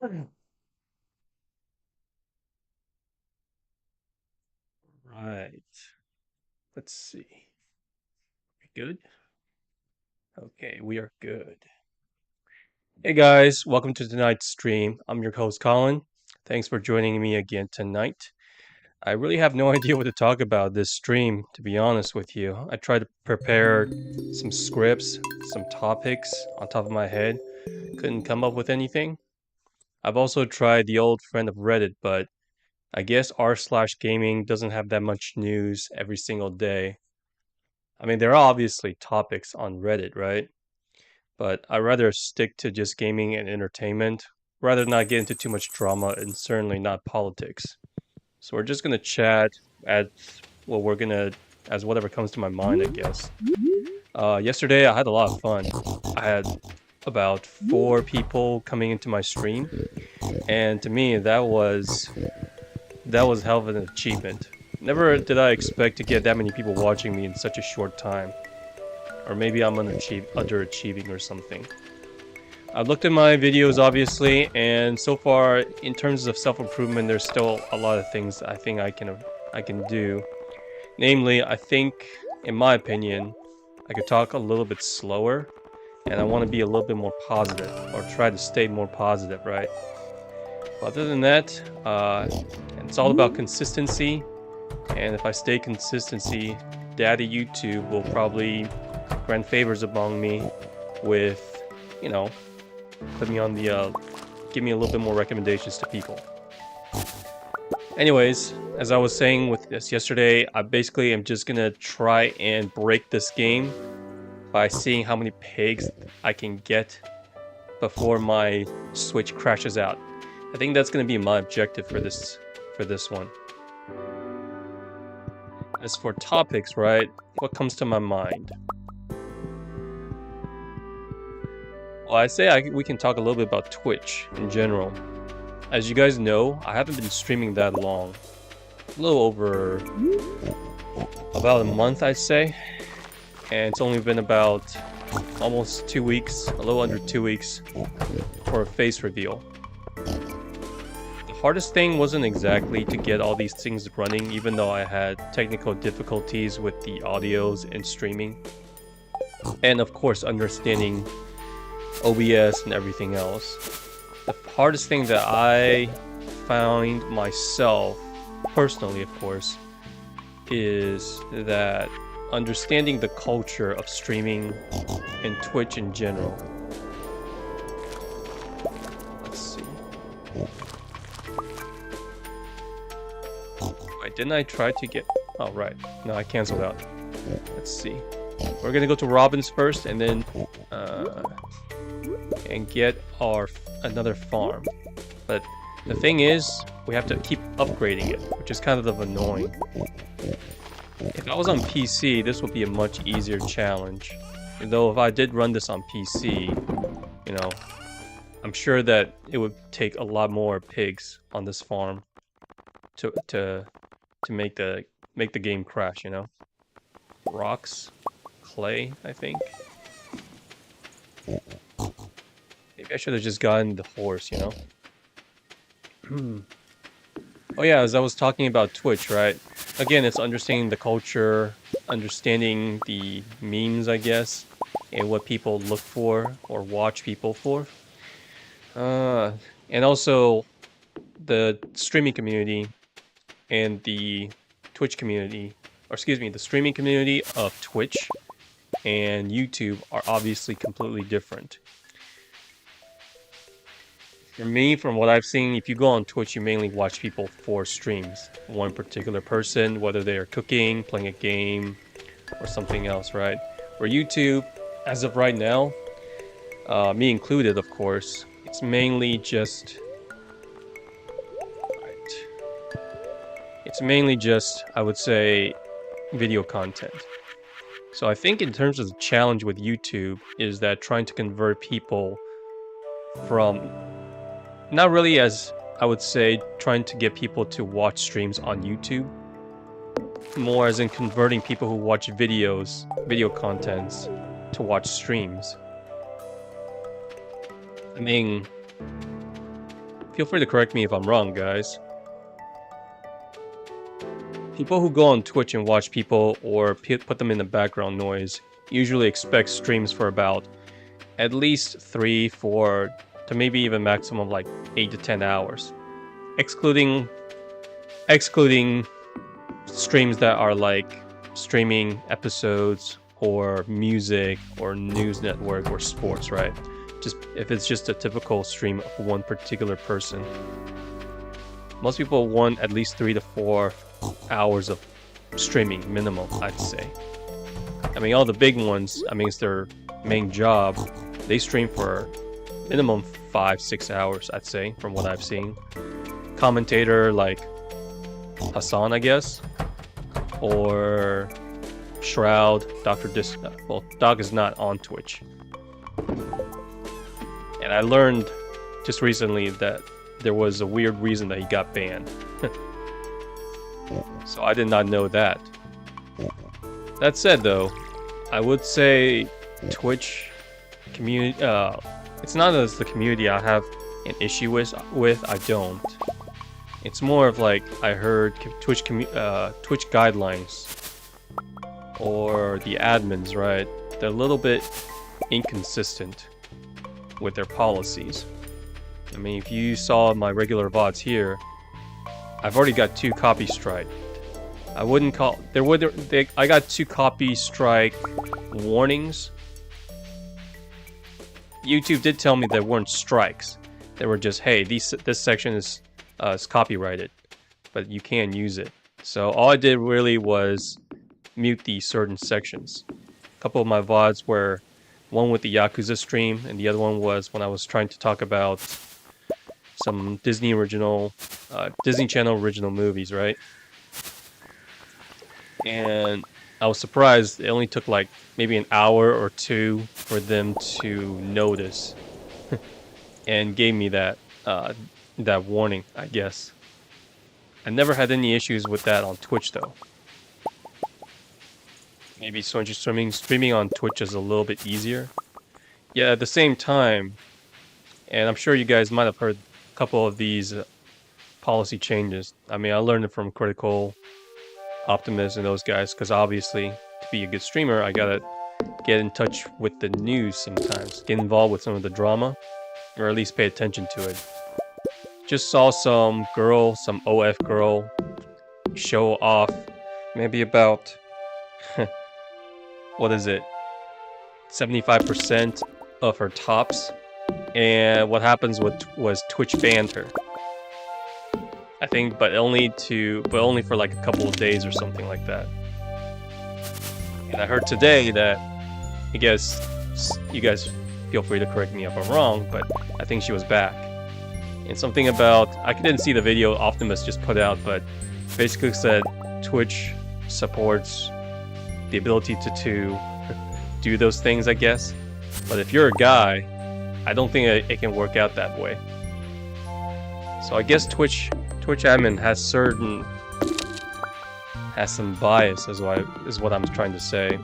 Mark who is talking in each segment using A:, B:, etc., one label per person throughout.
A: Right. Let's see. We good? Okay, we are good. Hey guys, welcome to tonight's stream. I'm your host Colin. Thanks for joining me again tonight. I really have no idea what to talk about this stream, to be honest with you. I tried to prepare some scripts, some topics on top of my head, couldn't come up with anything. I've also tried the old friend of Reddit, but I guess r slash gaming doesn't have that much news every single day. I mean, there are obviously topics on Reddit, right? But I'd rather stick to just gaming and entertainment, rather than not get into too much drama and certainly not politics. So we're just gonna chat at well, we're gonna as whatever comes to my mind, I guess. Yesterday I had a lot of fun. I had about 4 people coming into my stream, and to me that was hell of an achievement. Never did I expect to get that many people watching me in such a short time. Or maybe I'm underachieving or something. I've looked at my videos obviously, and so far in terms of self-improvement, there's still a lot of things I think I can do. Namely, I think, in my opinion, I could talk a little bit slower, and I want to be a little bit more positive, or try to stay more positive, right? Other than that, it's all about consistency, and if I stay consistency, Daddy YouTube will probably grant favors among me with, you know, put me on the, give me a little bit more recommendations to people. Anyways, as I was saying with this yesterday, I basically am just gonna try and break this game by seeing how many pigs I can get before my Switch crashes out. I think that's gonna be my objective for this one. As for topics, right, what comes to my mind? Well, I say we can talk a little bit about Twitch in general. As you guys know, I haven't been streaming that long. A little over about a month, I'd say. And it's only been about almost 2 weeks, a little under 2 weeks, for a face reveal. The hardest thing wasn't exactly to get all these things running, even though I had technical difficulties with the audios and streaming. And of course, understanding OBS and everything else. The hardest thing that I found myself, personally of course, is that understanding the culture of streaming and Twitch in general. Let's see. Wait, didn't I try to get... Oh, right. No, I canceled out. Let's see. We're gonna go to Robin's first, and then and get our another farm. But the thing is, we have to keep upgrading it, which is kind of annoying. If I was on PC, this would be a much easier challenge. Though if I did run this on PC, you know, I'm sure that it would take a lot more pigs on this farm to make the game crash, you know. Rocks, clay, I think. Maybe I should have just gotten the horse, you know? Oh yeah, as I was talking about Twitch, right? Again, it's understanding the culture, understanding the memes, I guess, and what people look for or watch people for. And also the streaming community and the Twitch community, or excuse me, the streaming community of Twitch and YouTube are obviously completely different. For me, from what I've seen, if you go on Twitch, you mainly watch people for streams. One particular person, whether they are cooking, playing a game, or something else, right? For YouTube, as of right now, me included, of course, it's mainly just... It's mainly just, I would say, video content. So I think in terms of the challenge with YouTube is that trying to convert people from... Not really as, I would say, trying to get people to watch streams on YouTube. More as in converting people who watch videos, video contents, to watch streams. I mean, Feel free to correct me if I'm wrong, guys. People who go on Twitch and watch people or put them in the background noise usually expect streams for about at least 3, 4, to maybe even maximum like 8 to 10 hours. Excluding streams that are like streaming episodes or music or news network or sports, right? Just if it's just a typical stream of one particular person. Most people want at least 3 to 4 hours of streaming minimum, I'd say. I mean, all the big ones, I mean, it's their main job. They stream for minimum 5, 6 hours, I'd say, from what I've seen. Commentator like Hassan, I guess, or Shroud, Dr. Well, Doc is not on Twitch. And I learned just recently that there was a weird reason that he got banned. So I did not know that. That said, though, I would say Twitch community, it's not as the community I have an issue with, I don't. It's more of like, I heard Twitch guidelines, or the admins, right? They're a little bit inconsistent with their policies. I mean, if you saw my regular VODs here, I've already got 2 copy strike. I wouldn't call I got 2 copy strike warnings. YouTube did tell me there weren't strikes. They were just, hey, this section is copyrighted, but you can use it. So all I did really was mute these certain sections. A couple of my VODs were one with the Yakuza stream, and the other one was when I was trying to talk about some Disney Channel original movies, right? And I was surprised it only took like maybe an hour or 2 for them to notice and gave me that that warning, I guess. I never had any issues with that on Twitch though. Maybe streaming on Twitch is a little bit easier. Yeah, at the same time, and I'm sure you guys might have heard a couple of these policy changes. I mean, I learned it from Critical, Optimus, and those guys, because obviously, to be a good streamer, I gotta get in touch with the news sometimes, get involved with some of the drama, or at least pay attention to it. Just saw some OF girl, show off maybe about, what is it, 75% of her tops, and what happens was Twitch banned her. I think, but only for like a couple of days or something like that. And I heard today that, I guess you guys feel free to correct me if I'm wrong, but I think she was back. And something about, I didn't see the video Optimus just put out, but basically said Twitch supports the ability to do those things, I guess. But if you're a guy, I don't think it can work out that way. So I guess Twitch admin has some bias, is what I'm trying to say.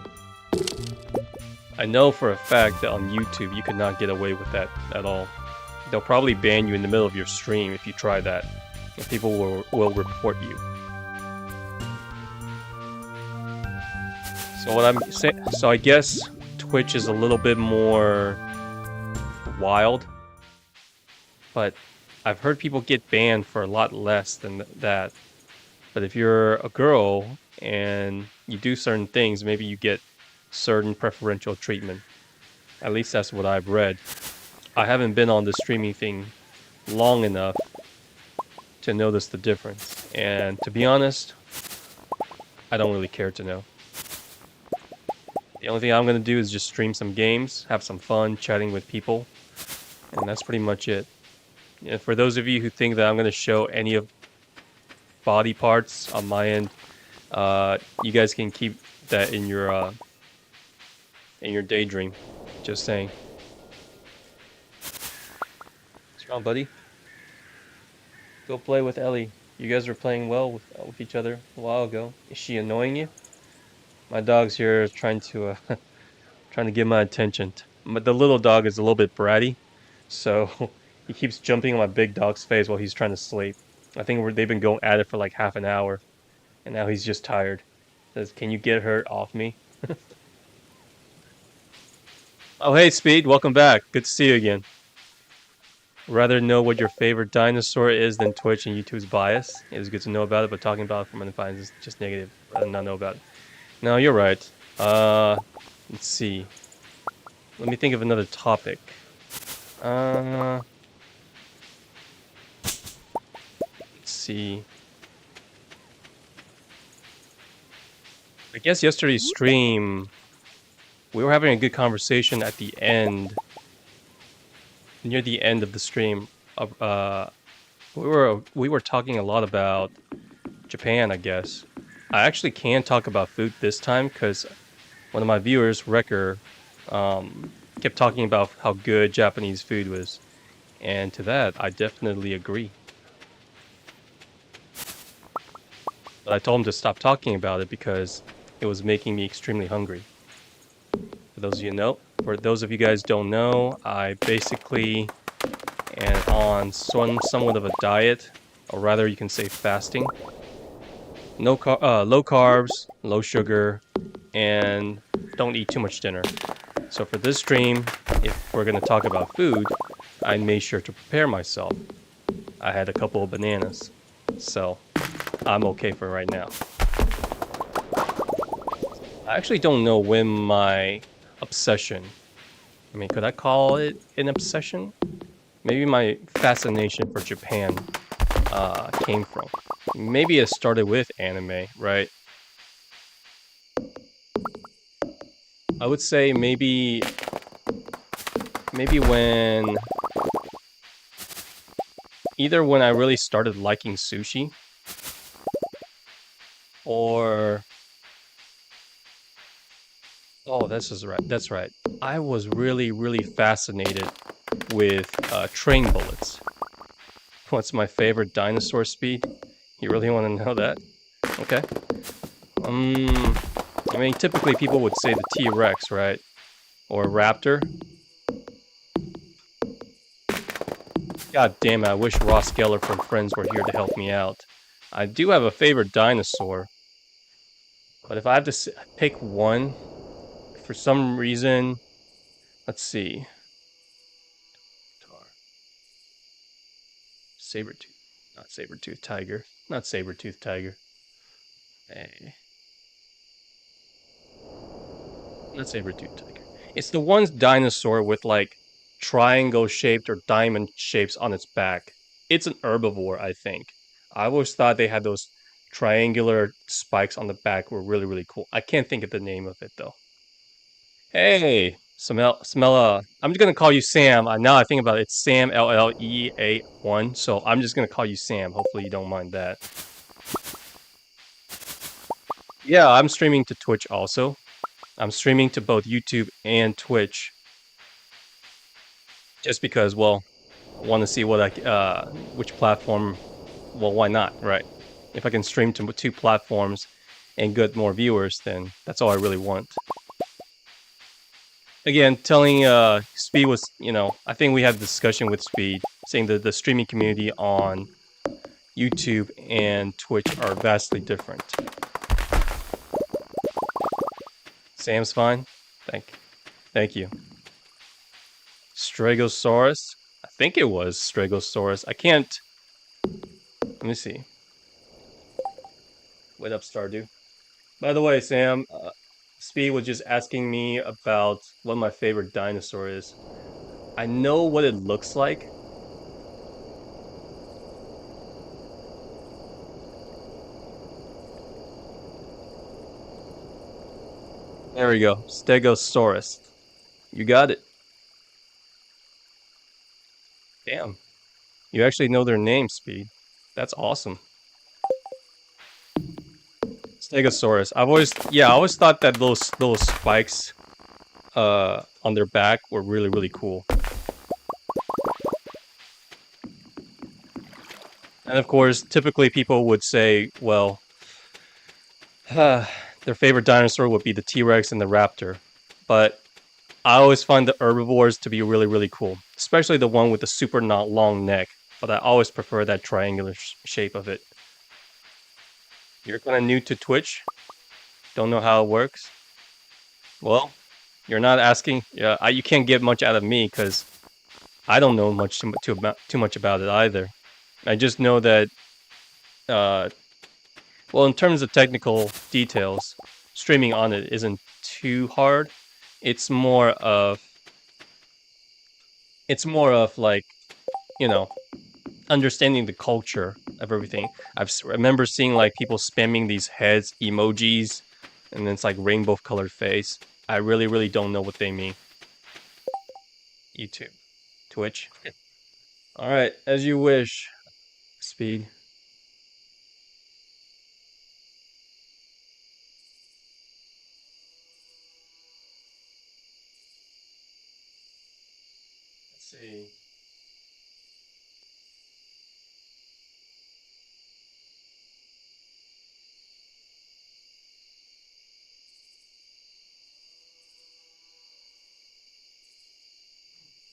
A: I know for a fact that on YouTube you could not get away with that at all. They'll probably ban you in the middle of your stream if you try that, and people will report you. So what I'm saying, so I guess Twitch is a little bit more wild, but I've heard people get banned for a lot less than that. But if you're a girl and you do certain things, maybe you get certain preferential treatment. At least that's what I've read. I haven't been on the streaming thing long enough to notice the difference. And to be honest, I don't really care to know. The only thing I'm going to do is just stream some games, have some fun chatting with people, and that's pretty much it. And for those of you who think that I'm going to show any of body parts on my end, you guys can keep that in your daydream. Just saying. What's wrong, buddy? Go play with Ellie. You guys were playing well with each other a while ago. Is she annoying you? My dog's here trying to get my attention. But the little dog is a little bit bratty, so He keeps jumping on my big dog's face while he's trying to sleep. I think they've been going at it for like half an hour, and now he's just tired. Says, "Can you get her off me?" Oh, hey, Speed, welcome back. Good to see you again. Rather know what your favorite dinosaur is than Twitch and YouTube's bias. It is good to know about it, but talking about it from undefined is just negative. Rather not know about it. No, you're right. Let's see. Let me think of another topic. Let's see. I guess yesterday's stream, we were having a good conversation at the end, near the end of the stream. We were talking a lot about Japan, I guess. I actually can talk about food this time because one of my viewers, Wrecker, kept talking about how good Japanese food was. And to that, I definitely agree. But I told him to stop talking about it because it was making me extremely hungry. For those of you guys don't know, I basically am on somewhat of a diet, or rather you can say fasting. Low carbs, low sugar, and don't eat too much dinner. So for this stream, if we're going to talk about food, I made sure to prepare myself. I had a couple of bananas, so I'm okay for right now. I actually don't know when my obsession, I mean, could I call it an obsession? Maybe my fascination for Japan came from. Maybe it started with anime, right? I would say maybe when either when I really started liking sushi, or oh, that's right. I was really fascinated with train bullets. What's my favorite dinosaur, Speed? You really want to know that? Okay. I mean, typically people would say the T-Rex, right? Or Raptor. God damn it, I wish Ross Geller from Friends were here to help me out. I do have a favorite dinosaur, but if I have to pick one, for some reason, let's see. Saber-tooth. Not saber-tooth tiger. Not saber-tooth tiger. Hey. Not saber-tooth tiger. It's the one dinosaur with like triangle shaped or diamond shapes on its back. It's an herbivore, I think. I always thought they had those triangular spikes on the back were really cool. I can't think of the name of it though. Hey, Smella. I'm just gonna call you Sam. Now I think about it, it's Sam LLEA1. So I'm just gonna call you Sam. Hopefully you don't mind that. Yeah, I'm streaming to Twitch also. I'm streaming to both YouTube and Twitch. Just because, well, I want to see what which platform. Well, why not, right? If I can stream to 2 platforms and get more viewers, then that's all I really want. Again, telling Speed was, I think we had a discussion with Speed, saying that the streaming community on YouTube and Twitch are vastly different. Sam's fine? Thank you. Stegosaurus? I think it was Stegosaurus. I can't... Let me see. What up, Stardew? By the way, Sam, Speed was just asking me about what my favorite dinosaur is. I know what it looks like. There we go. Stegosaurus. You got it. Damn. You actually know their name, Speed. That's awesome. Stegosaurus. I always thought that those spikes on their back were really cool. And of course, typically people would say, well, their favorite dinosaur would be the T-Rex and the Raptor. But I always find the herbivores to be really cool. especially the one with the super not long neck. But I always prefer that triangular shape of it. You're kind of new to Twitch? Don't know how it works? Well, you're not asking. Yeah, you can't get much out of me because I don't know too much about it either. I just know that, well, in terms of technical details, streaming on it isn't too hard. It's more of like, you know, understanding the culture of everything. Remember seeing like people spamming these heads emojis, and then it's like rainbow colored face. I really don't know what they mean. YouTube, Twitch. All right, as you wish. Speed. Let's see.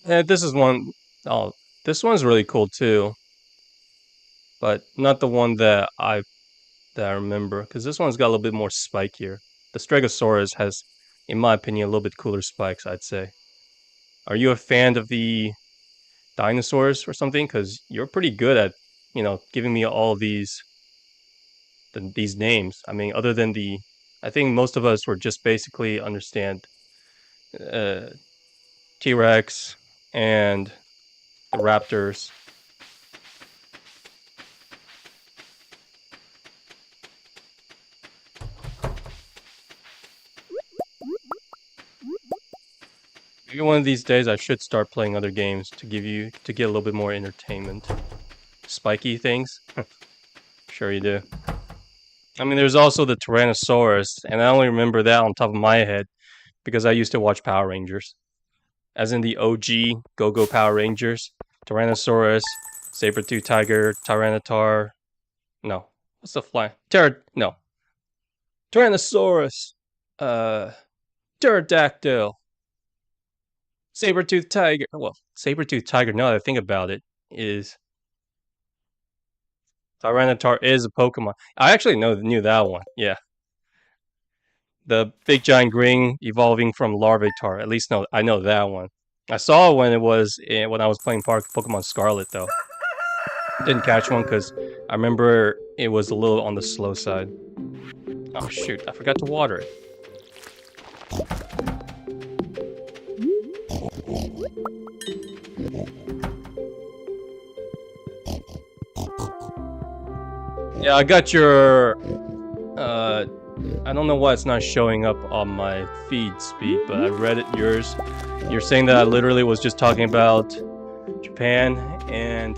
A: This is one. Oh, this one's really cool too, but not the one that I remember, because this one's got a little bit more spike here. The Stegosaurus has, in my opinion, a little bit cooler spikes, I'd say. Are you a fan of the dinosaurs or something? Because you're pretty good at, giving me all these names. I mean, other than I think most of us were just basically understand T-Rex and the raptors. Maybe one of these days I should start playing other games to get a little bit more entertainment. Spiky things? Sure you do. I mean, there's also the Tyrannosaurus, and I only remember that on top of my head because I used to watch Power Rangers. As in the OG Go-Go Power Rangers. Tyrannosaurus, Saber-Tooth Tiger, Tyranitar. No. What's the fly? No. Tyrannosaurus. Pterodactyl. Saber-Tooth Tiger. Well, Saber-Tooth Tiger, now that I think about it, is... Tyranitar is a Pokemon. I actually knew that one, yeah. The big giant green evolving from Larvitar. At least I know that one. I saw it when I was playing Pokemon Scarlet, though. Didn't catch one because I remember it was a little on the slow side. Oh shoot, I forgot to water it. Yeah, I got your... I don't know why it's not showing up on my feed, Speed, but I read it, yours. You're saying that I literally was just talking about Japan and,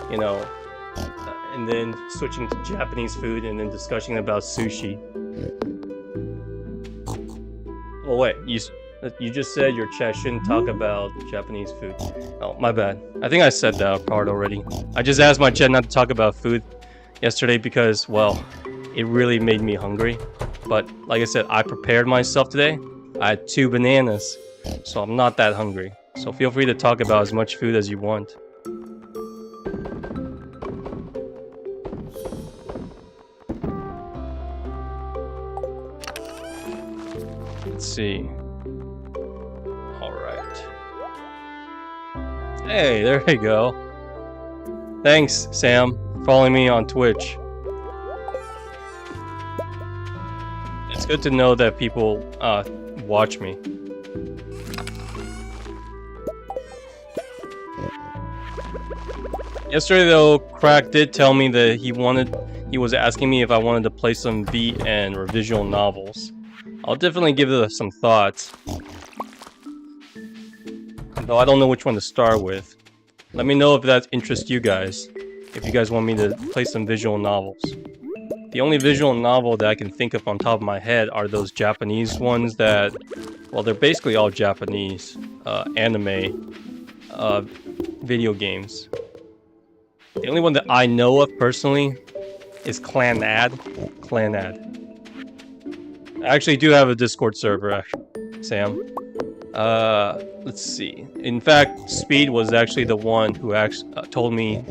A: and then switching to Japanese food and then discussing about sushi. Oh wait, you just said your chat shouldn't talk about Japanese food. Oh, my bad. I think I said that part already. I just asked my chat not to talk about food yesterday because, well, it really made me hungry. But like I said, I prepared myself today. I had 2 bananas, so I'm not that hungry. So feel free to talk about as much food as you want. Let's see. Alright. Hey, there you go. Thanks, Sam, for following me on Twitch. It's good to know that people watch me. Yesterday though, Crack did tell me that he was asking me if I wanted to play some VN or visual novels. I'll definitely give it some thoughts. Though I don't know which one to start with. Let me know if that interests you guys. If you guys want me to play some visual novels. The only visual novel that I can think of on top of my head are those Japanese ones that... Well, they're basically all Japanese anime video games. The only one that I know of personally is Clanad. I actually do have a Discord server, Sam. Let's see. In fact, Speed was actually the one who actually told me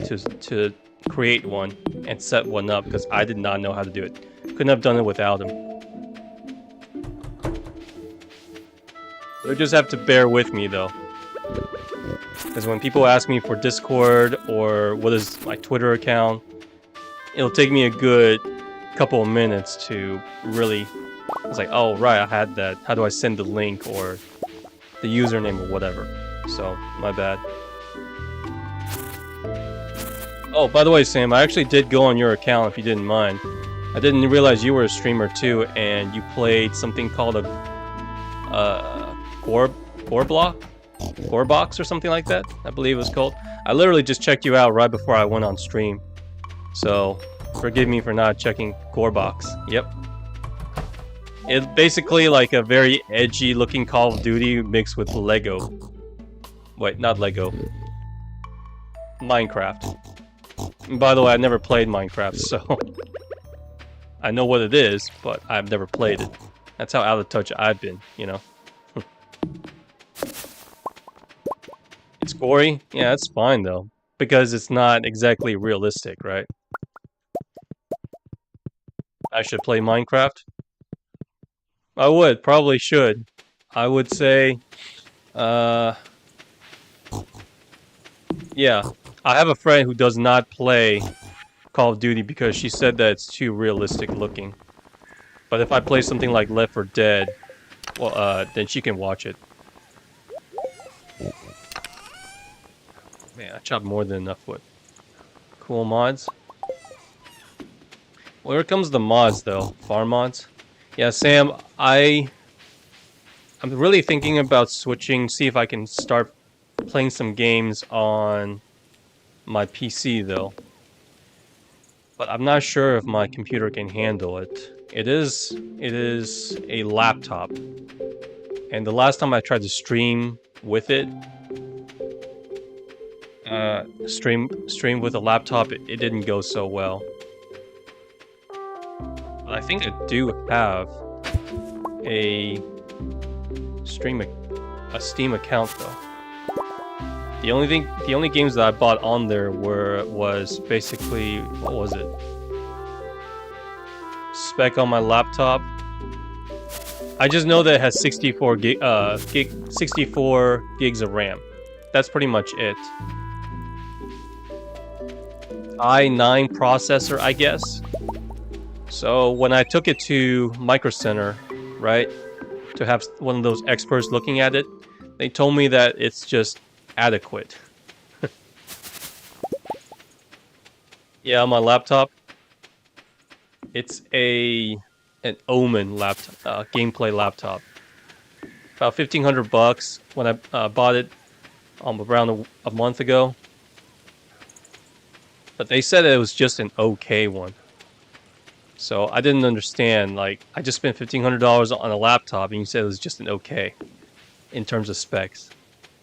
A: to create one and set one up because I did not know how to do it. Couldn't have done it without him. You'll just have to bear with me though. Because when people ask me for Discord or what is my Twitter account, it'll take me a good couple of minutes to really... It's like, oh right, I had that. How do I send the link or the username or whatever? So, my bad. Oh, by the way, Sam, I actually did go on your account if you didn't mind. I didn't realize you were a streamer too, and you played something called a Core Box or something like that, I believe it was called. I literally just checked you out right before I went on stream. So, forgive me for not checking Core Box. Yep. It's basically like a very edgy looking Call of Duty mixed with Lego. Wait, not Lego. Minecraft. And by the way, I've never played Minecraft, so... I know what it is, but I've never played it. That's how out of touch I've been, you know? It's gory? Yeah, it's fine though. Because it's not exactly realistic, right? I should play Minecraft? I would, probably should. I would say... yeah. I have a friend who does not play Call of Duty because she said that it's too realistic looking. But if I play something like Left 4 Dead, well, then she can watch it. Man, I chopped more than enough wood. Cool mods. Well, here comes the mods, though. Farm mods. Yeah, Sam, I'm really thinking about switching, see if I can start playing some games on my PC, though. But I'm not sure if my computer can handle it. It is a laptop. And the last time I tried to stream with it, stream with a laptop, it didn't go so well. But I think I do have a Steam account though. The only games that I bought on there was basically, what was it? Spec on my laptop. I just know that it has 64 gigs of RAM. That's pretty much it. i9 processor, I guess. So when I took it to Micro Center, right, to have one of those experts looking at it, they told me that it's just adequate. Yeah, on my laptop, it's an Omen laptop, gameplay laptop. About $1,500 when I bought it around a month ago. But they said it was just an okay one. So I didn't understand, like, I just spent $1,500 on a laptop and you said it was just an okay in terms of specs.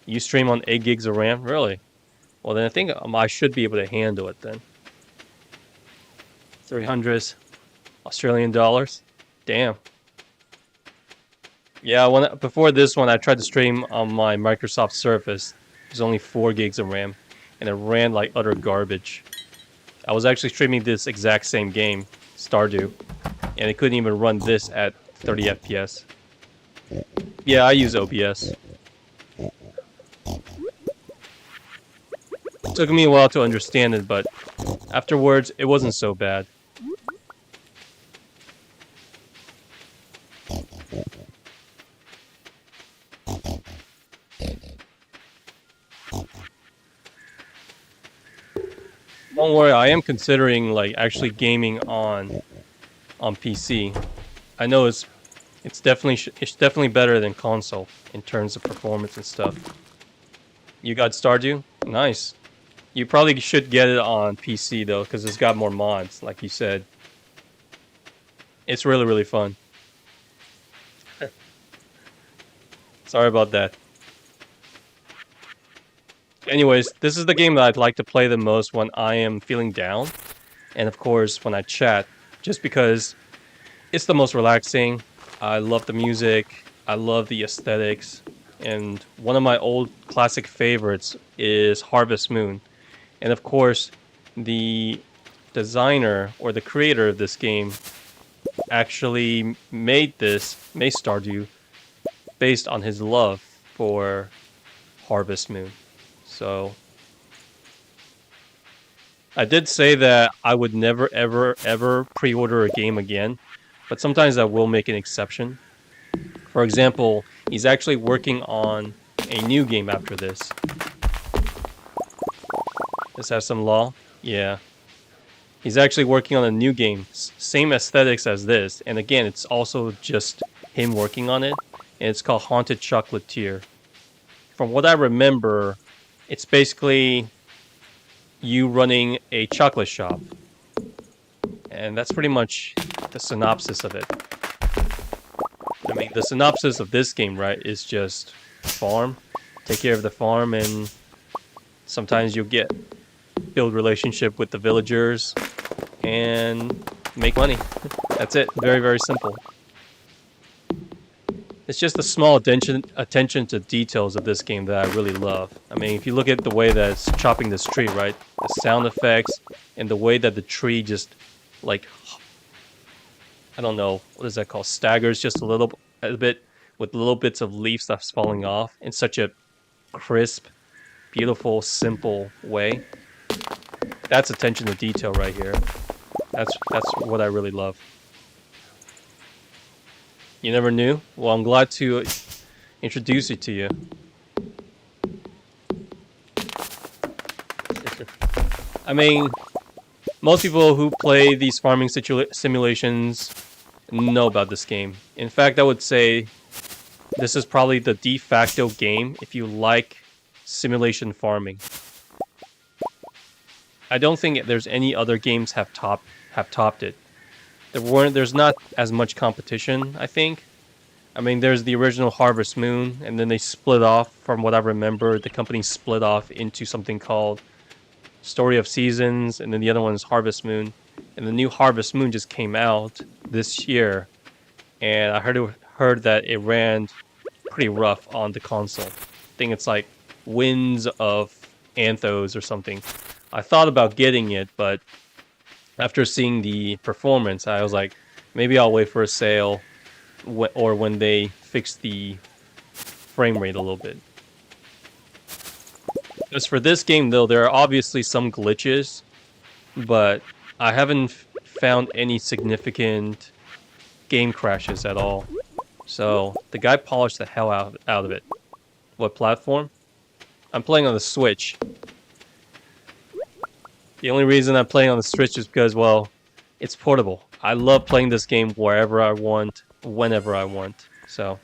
A: You stream on 8 gigs of RAM? Really? Well, then I think I should be able to handle it then. 300 Australian dollars? Damn. Yeah, before this one, I tried to stream on my Microsoft Surface. It was only 4 gigs of RAM, and it ran like utter garbage. I was actually streaming this exact same game, Stardew, and it couldn't even run this at 30 FPS. Yeah, I use OBS. It took me a while to understand it, but afterwards, it wasn't so bad. Don't worry, I am considering like actually gaming on PC. I know it's definitely better than console in terms of performance and stuff. You got Stardew? Nice. You probably should get it on PC though, because it's got more mods, like you said. It's really, really fun. Sorry about that. Anyways, this is the game that I'd like to play the most when I am feeling down. And of course, when I chat, just because it's the most relaxing. I love the music. I love the aesthetics. and one of my old classic favorites is Harvest Moon. And of course, the designer or the creator of this game actually made Stardew, based on his love for Harvest Moon. So I did say that I would never, ever, ever pre-order a game again, but sometimes I will make an exception. For example, he's actually working on a new game after this. This has some law. Yeah. He's actually working on a new game. Same aesthetics as this. And again, it's also just him working on it. And it's called Haunted Chocolatier. From what I remember, it's basically you running a chocolate shop. And that's pretty much the synopsis of it. I mean, the synopsis of this game, right, is just farm. Take care of the farm, and sometimes you'll build relationship with the villagers and make money. That's it. Very, very simple. It's just the small attention to details of this game that I really love. I mean, if you look at the way that it's chopping this tree, right? The sound effects and the way that the tree just, like, I don't know, what is that called? Staggers just a bit with little bits of leaves that's falling off in such a crisp, beautiful, simple way. That's attention to detail right here. That's what I really love. You never knew? Well, I'm glad to introduce it to you. I mean, most people who play these farming simulations know about this game. In fact, I would say this is probably the de facto game if you like simulation farming. I don't think there's any other games have topped it. There's not as much competition, I think. I mean, there's the original Harvest Moon, and then they split off. From what I remember, the company split off into something called Story of Seasons, and then the other one is Harvest Moon. And the new Harvest Moon just came out this year, and I heard that it ran pretty rough on the console. I think it's like Winds of Anthos or something. I thought about getting it, but after seeing the performance, I was like, maybe I'll wait for a sale or when they fix the frame rate a little bit. As for this game, though, there are obviously some glitches, but I haven't found any significant game crashes at all. So the guy polished the hell out of it. What platform? I'm playing on the Switch. The only reason I'm playing on the Switch is because, well, it's portable. I love playing this game wherever I want, whenever I want. So.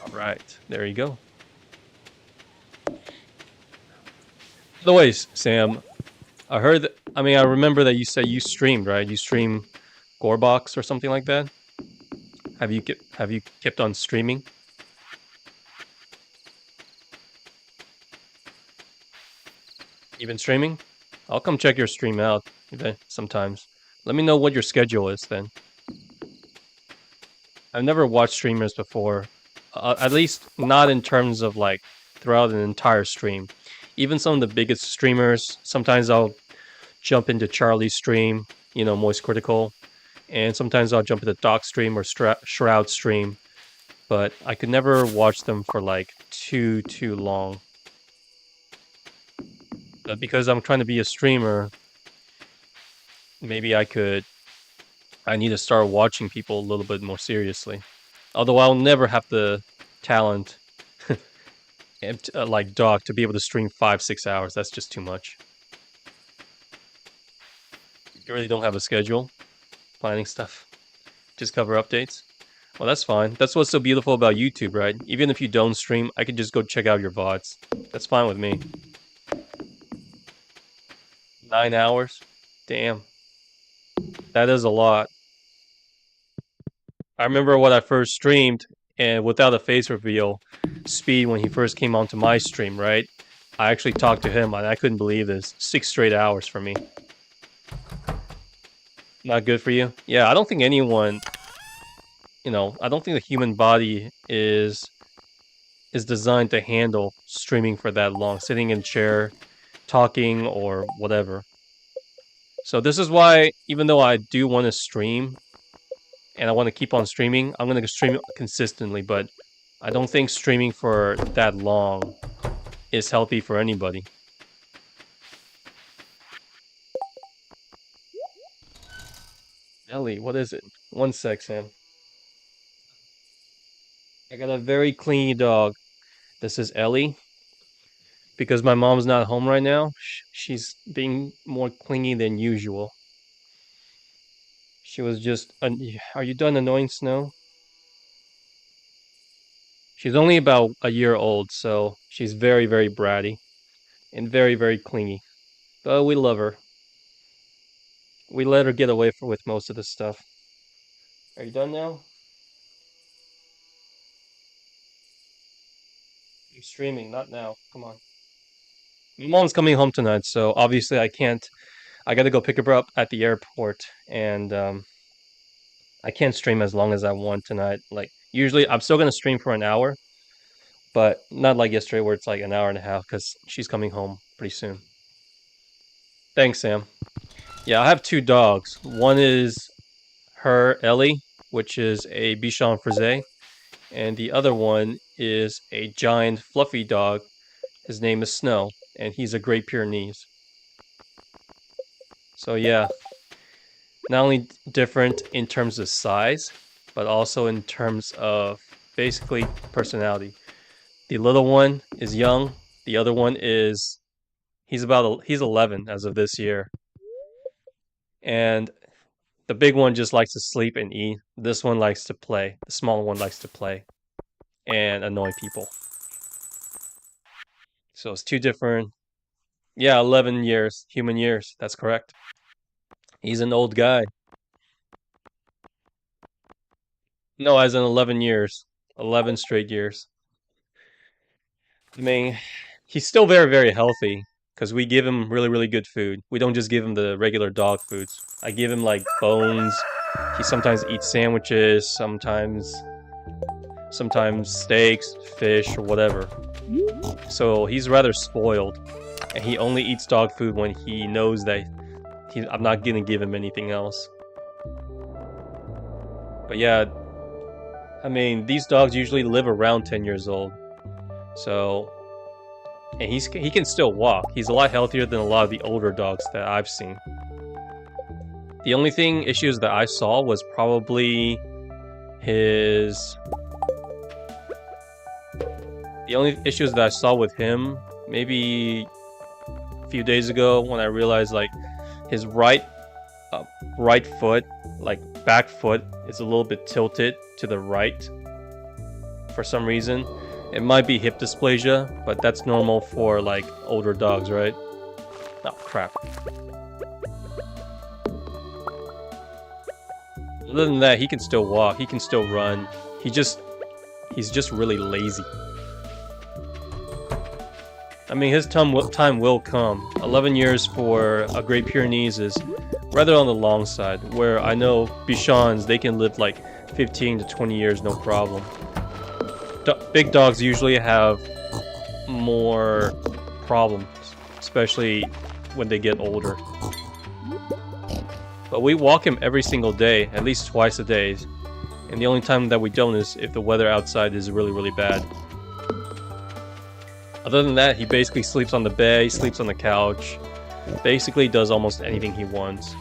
A: Alright, there you go. By the way, Sam, I remember that you said you streamed, right? You stream Gorebox or something like that? Have you kept on streaming? You've been streaming? I'll come check your stream out sometimes. Let me know what your schedule is then. I've never watched streamers before. At least not in terms of like throughout an entire stream. Even some of the biggest streamers, sometimes I'll jump into Charlie's stream, Moist Critical. And sometimes I'll jump into Doc stream or Shroud stream. But I could never watch them for like too long. But because I'm trying to be a streamer, maybe I need to start watching people a little bit more seriously. Although I'll never have the talent like Doc to be able to stream 5-6 hours. That's just too much. You really don't have a schedule? Planning stuff? Just cover updates? Well, that's fine. That's what's so beautiful about YouTube, right? Even if you don't stream, I can just go check out your VODs. That's fine with me. 9 hours? Damn. That is a lot. I remember when I first streamed, and without a face reveal, Speed, when he first came onto my stream, right? I actually talked to him, and I couldn't believe this. 6 straight hours for me. Not good for you? Yeah, I don't think anyone, I don't think the human body is designed to handle streaming for that long, sitting in a chair, talking, or whatever. So this is why, even though I do want to stream, and I want to keep on streaming, I'm going to stream consistently, but I don't think streaming for that long is healthy for anybody. Ellie, what is it? 1 sec, Sam. I got a very clingy dog. This is Ellie. Because my mom's not home right now, she's being more clingy than usual. She was just... Are you done annoying Snow? She's only about a year old, so she's very, very bratty. And very, very clingy. But we love her. We let her get away with most of the stuff. Are you done now? You're streaming, not now. Come on. My mom's coming home tonight, so obviously I can't... I gotta go pick her up at the airport, and I can't stream as long as I want tonight. Like, usually I'm still gonna stream for an hour, but not like yesterday where it's like an hour and a half, because she's coming home pretty soon. Thanks, Sam. Yeah, I have 2 dogs. One is her, Ellie, which is a Bichon Frise, and the other one is a giant fluffy dog. His name is Snow, and he's a Great Pyrenees. So yeah, not only different in terms of size, but also in terms of basically personality. The little one is young. The other one is... he's 11 as of this year. And the big one just likes to sleep and eat. This one likes to play. The smaller one likes to play and annoy people. So it's 2 different... Yeah, 11 years. Human years. That's correct. He's an old guy. No, as in 11 years. 11 straight years. I mean, he's still very, very healthy. Because we give him really, really good food. We don't just give him the regular dog foods. I give him, like, bones. He sometimes eats sandwiches. Sometimes steaks, fish, or whatever. So he's rather spoiled. And he only eats dog food when he knows that I'm not gonna give him anything else. But yeah, I mean, these dogs usually live around 10 years old. So... and he can still walk. He's a lot healthier than a lot of the older dogs that I've seen. The only issues that I saw was probably his... the only issues that I saw with him, maybe a few days ago, when I realized, like, his right foot, like, back foot, is a little bit tilted to the right for some reason. It might be hip dysplasia, but that's normal for, like, older dogs, right? Oh, crap. Other than that, he can still walk, he can still run. He's just really lazy. I mean, his time will come. 11 years for a Great Pyrenees is rather on the long side, where I know Bichons, they can live like 15 to 20 years, no problem. Big dogs usually have more problems, especially when they get older. But we walk him every single day, at least twice a day. And the only time that we don't is if the weather outside is really, really bad. Other than that, he basically sleeps on the bed, he sleeps on the couch. Basically does almost anything he wants.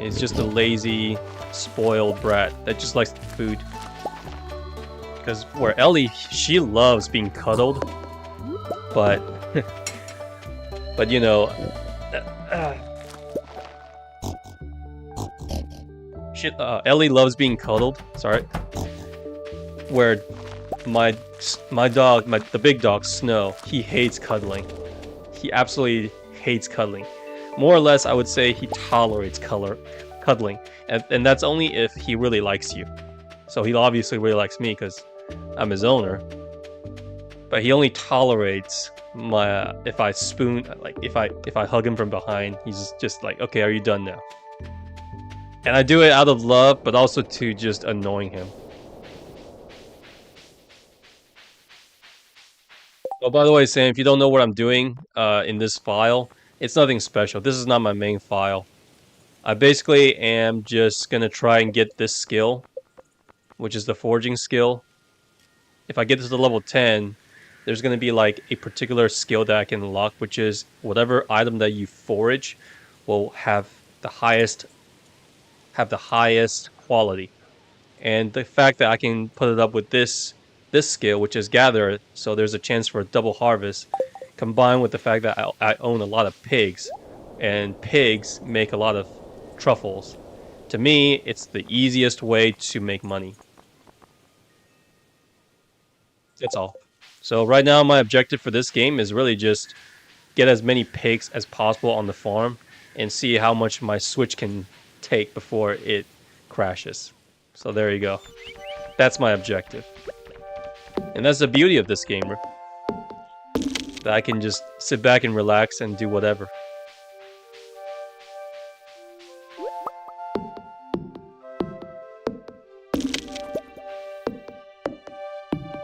A: He's just a lazy, spoiled brat that just likes food. Because where Ellie, she loves being cuddled. But... but you know... Ellie loves being cuddled. Sorry. Where my dog, the big dog, Snow, he hates cuddling. He absolutely hates cuddling. More or less, I would say he tolerates cuddling. And that's only if he really likes you. So he obviously really likes me because I'm his owner. But he only tolerates my if I spoon, like if I hug him from behind, he's just like, okay, are you done now? And I do it out of love, but also to just annoying him. Oh, by the way, Sam, if you don't know what I'm doing in this file, it's nothing special. This is not my main file. I basically am just gonna try and get this skill, which is the forging skill. If I get this to level 10, there's gonna be like a particular skill that I can unlock, which is whatever item that you forage will have the highest quality. And the fact that I can put it up with this skill, which is gather, so there's a chance for a double harvest, combined with the fact that I own a lot of pigs, and pigs make a lot of truffles. To me, it's the easiest way to make money. That's all. So right now, my objective for this game is really just get as many pigs as possible on the farm and see how much my Switch can take before it crashes. So there you go. That's my objective. And that's the beauty of this game, that I can just sit back and relax and do whatever.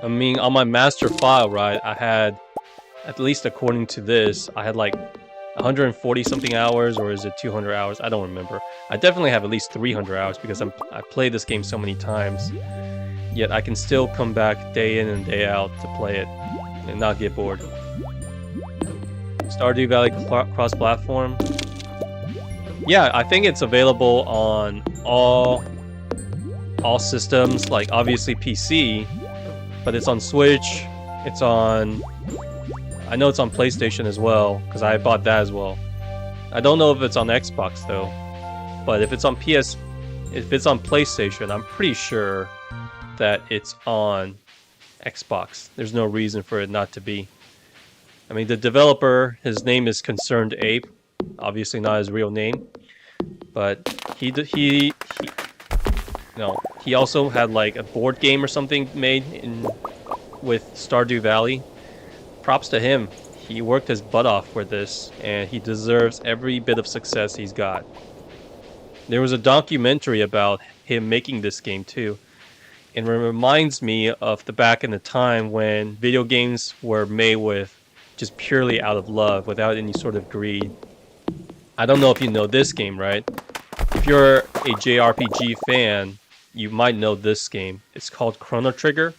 A: I mean, on my master file, right, I had, at least according to this, I had like 140 something hours, or is it 200 hours? I don't remember. I definitely have at least 300 hours because I played this game so many times. Yet I can still come back day in and day out to play it and not get bored. Stardew Valley cross-platform. Yeah, I think it's available on all systems, like obviously PC, but it's on Switch, it's on... I know it's on PlayStation as well, because I bought that as well. I don't know if it's on Xbox though, but if it's on PlayStation, I'm pretty sure that it's on Xbox. There's no reason for it not to be. I mean, the developer, his name is Concerned Ape, obviously not his real name, but he also had like a board game or something made with Stardew Valley. Props to him. He worked his butt off for this, and he deserves every bit of success he's got. There was a documentary about him making this game too, and it reminds me of the back in the time when video games were made with just purely out of love, without any sort of greed. I don't know if you know this game, right? If you're a JRPG fan, you might know this game. It's called Chrono Trigger.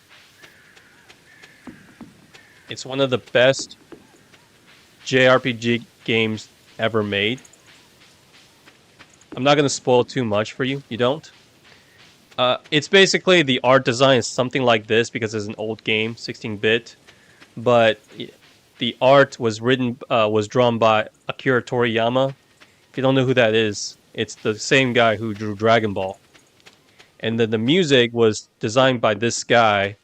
A: It's one of the best JRPG games ever made. I'm not going to spoil too much for you. You don't? It's basically the art design is something like this because it's an old game, 16-bit. But the art was drawn by Akira Toriyama. If you don't know who that is, it's the same guy who drew Dragon Ball. And then the music was designed by this guy.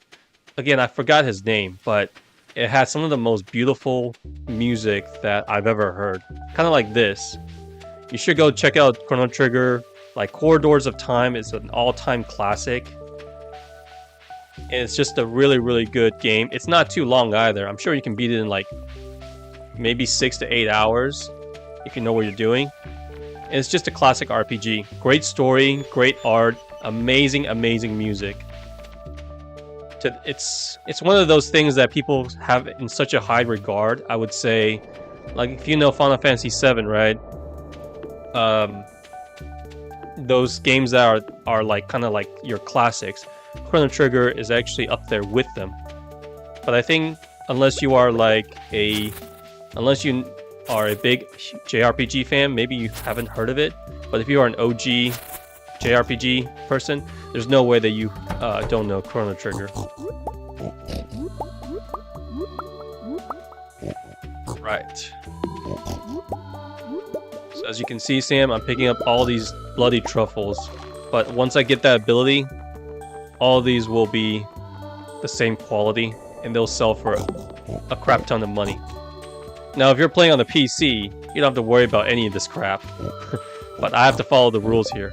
A: Again, I forgot his name, but it has some of the most beautiful music that I've ever heard. Kind of like this. You should go check out Chrono Trigger. Like, Corridors of Time is an all-time classic. And it's just a really, really good game. It's not too long either. I'm sure you can beat it in like maybe 6 to 8 hours if you know what you're doing. And it's just a classic RPG. Great story, great art, amazing, amazing music. It's one of those things that people have in such a high regard. I would say, like, if you know Final Fantasy VII, right? Those games that are like kind of like your classics, Chrono Trigger is actually up there with them. But I think unless you are a big JRPG fan, maybe you haven't heard of it. But if you are an OG JRPG person, there's no way that you don't know Chrono Trigger. Right. So as you can see, Sam, I'm picking up all these bloody truffles. But once I get that ability, all of these will be the same quality, and they'll sell for a crap ton of money. Now, if you're playing on the PC, you don't have to worry about any of this crap. But I have to follow the rules here.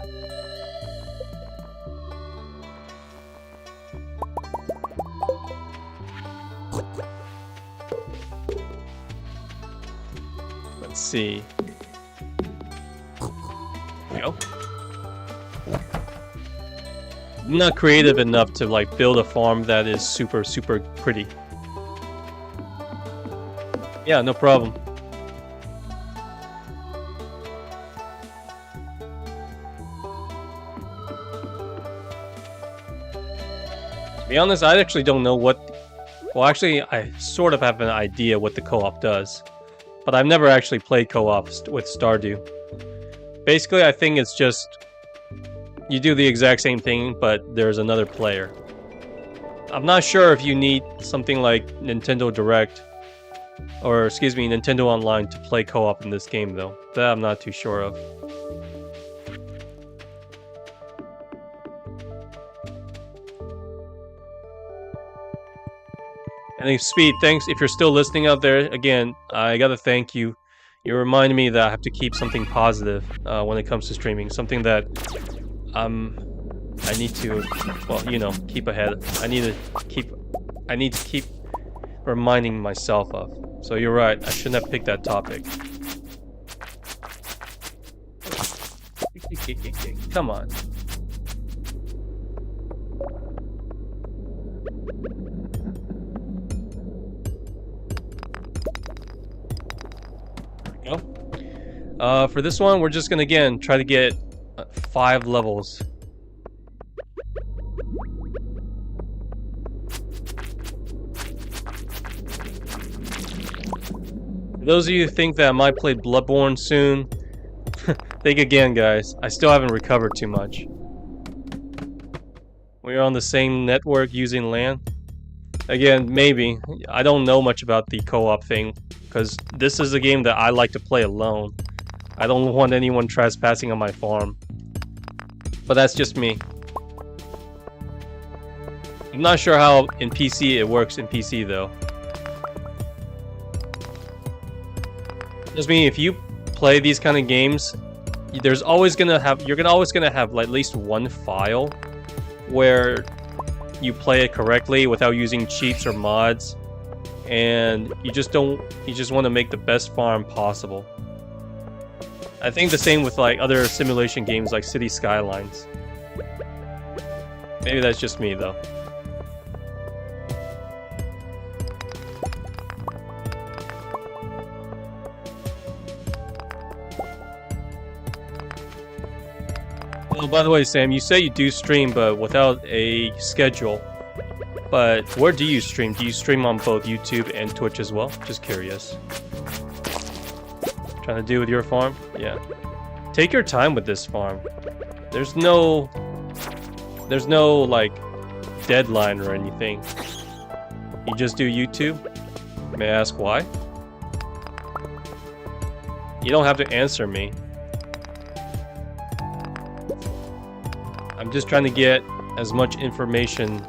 A: see. There we go. I'm not creative enough to like build a farm that is super pretty. Yeah, no problem. To be honest, I actually don't know what... Well, actually, I sort of have an idea what the co-op does. But I've never actually played co-op with Stardew. Basically, I think it's just... You do the exact same thing, but there's another player. I'm not sure if you need something like Nintendo Direct, or excuse me, Nintendo Online to play co-op in this game, though. That I'm not too sure of. And Speed, thanks. If you're still listening out there, again, I gotta thank you. You reminded me that I have to keep something positive when it comes to streaming. Something that I need to, well, you know, keep ahead. I need to keep reminding myself of. So you're right, I shouldn't have picked that topic. Come on. There we go. For this one, we're just gonna, again, try to get 5 levels. For those of you who think that I might play Bloodborne soon, think again, guys. I still haven't recovered too much. We're on the same network using LAN. Again, maybe. I don't know much about the co-op thing, because this is a game that I like to play alone. I don't want anyone trespassing on my farm. But that's just me. I'm not sure how in PC it works in PC though. Just mean if you play these kind of games, there's always gonna have always gonna have like at least one file where you play it correctly without using cheats or mods, and you just want to make the best farm possible. I think the same with like other simulation games like City Skylines. Maybe that's just me though. Oh, by the way, Sam, you say you do stream, but without a schedule. But where do you stream? Do you stream on both YouTube and Twitch as well? Just curious. Trying to do with your farm? Yeah. Take your time with this farm. There's no like deadline or anything. You just do YouTube? May I ask why? You don't have to answer me. I'm just trying to get as much information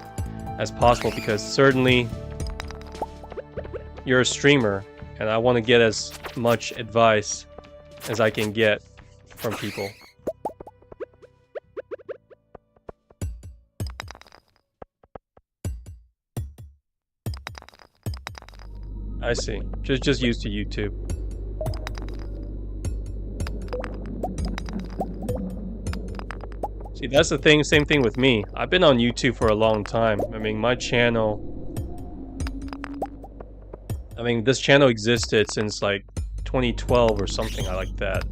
A: as possible because certainly you're a streamer and I want to get as much advice as I can get from people. I see. Just used to YouTube. See, that's the thing, same thing with me. I've been on YouTube for a long time. I mean, my channel... I mean, this channel existed since like 2012 or something like that.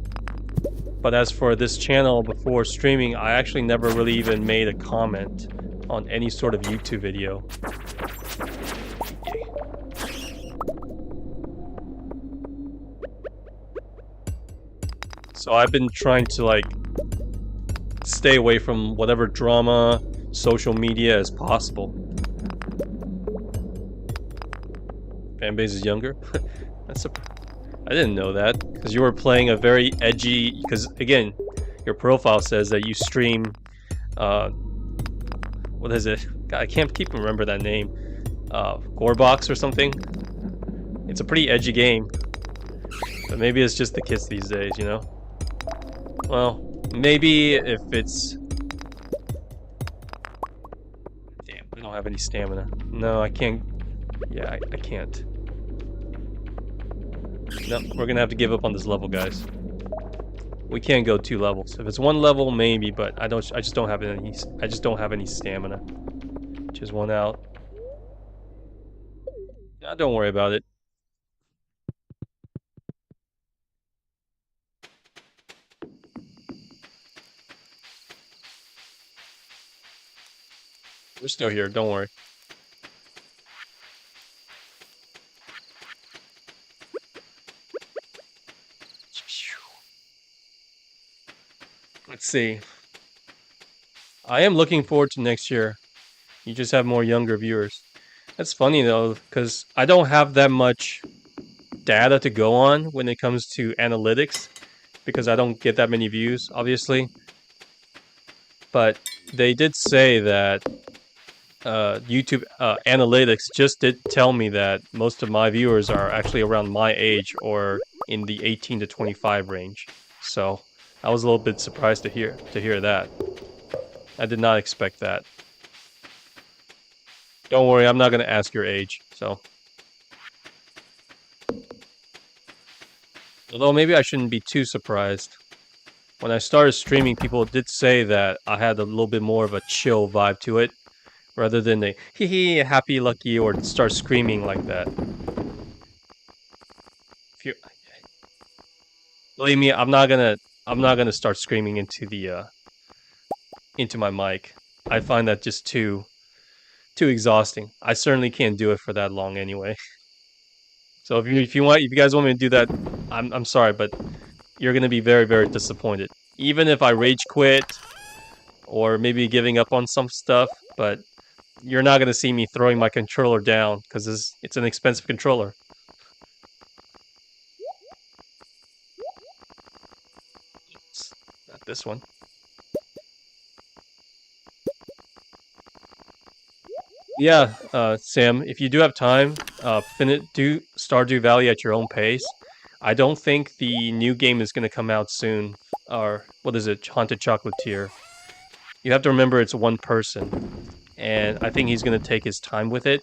A: But as for this channel before streaming, I actually never really even made a comment on any sort of YouTube video. So I've been trying to like stay away from whatever drama, social media as possible. Fanbase is younger? I didn't know that, because you were playing a very edgy, because again, your profile says that you stream, what is it? God, I can't keep remember that name. Gorebox or something? It's a pretty edgy game. But maybe it's just the kids these days, you know? Well, maybe if it's... Damn, I don't have any stamina. No, I can't... Yeah, I can't. No, we're gonna have to give up on this level, guys. We can't go 2 levels. If it's 1 level, maybe, but I just don't have any. I just don't have any stamina. Just 1 out. Nah, don't worry about it. We're still here. Don't worry. Let's see. I am looking forward to next year. You just have more younger viewers. That's funny though, because I don't have that much data to go on when it comes to analytics, because I don't get that many views, obviously. But they did say that YouTube analytics just did tell me that most of my viewers are actually around my age or in the 18 to 25 range. So I was a little bit surprised to hear that. I did not expect that. Don't worry, I'm not going to ask your age, so. Although maybe I shouldn't be too surprised. When I started streaming, people did say that I had a little bit more of a chill vibe to it, rather than the hee happy lucky or start screaming like that. If you believe me, I'm not gonna start screaming into my mic. I find that just too exhausting. I certainly can't do it for that long anyway. So if you guys want me to do that, I'm sorry, but you're gonna be very, very disappointed. Even if I rage quit or maybe giving up on some stuff, but you're not gonna see me throwing my controller down because it's an expensive controller. Oops, not this one. Yeah, Sam, if you do have time, do Stardew Valley at your own pace. I don't think the new game is going to come out soon. Or, what is it? Haunted Chocolatier. You have to remember it's one person. And I think he's going to take his time with it.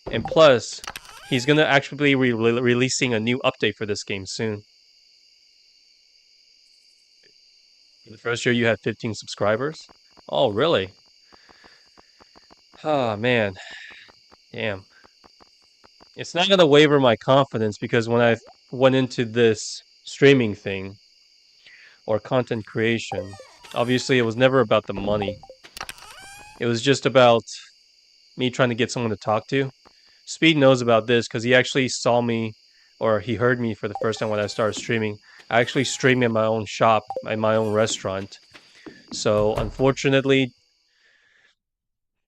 A: And plus, he's going to actually be releasing a new update for this game soon. The first year you had 15 subscribers? Oh, really? Oh, man. Damn. It's not going to waver my confidence because when I went into this streaming thing or content creation, obviously it was never about the money. It was just about me trying to get someone to talk to. Speed knows about this because he actually saw me, or he heard me for the first time when I started streaming. I actually stream in my own shop, in my own restaurant. So unfortunately,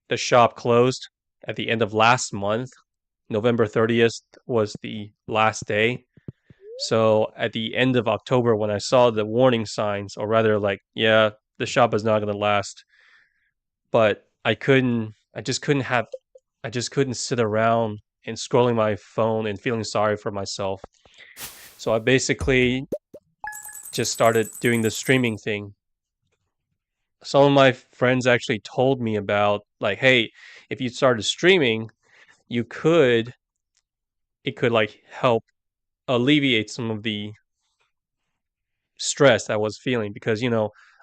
A: the shop closed at the end of last month. November 30th was the last day. So at the end of October, when I saw the warning signs, or rather like, yeah, the shop is not going to last, but I just couldn't sit around and scrolling my phone and feeling sorry for myself. So I basically just started doing the streaming thing. Some of my friends actually told me about, like, hey, if you started streaming, it could like help alleviate some of the stress I was feeling because,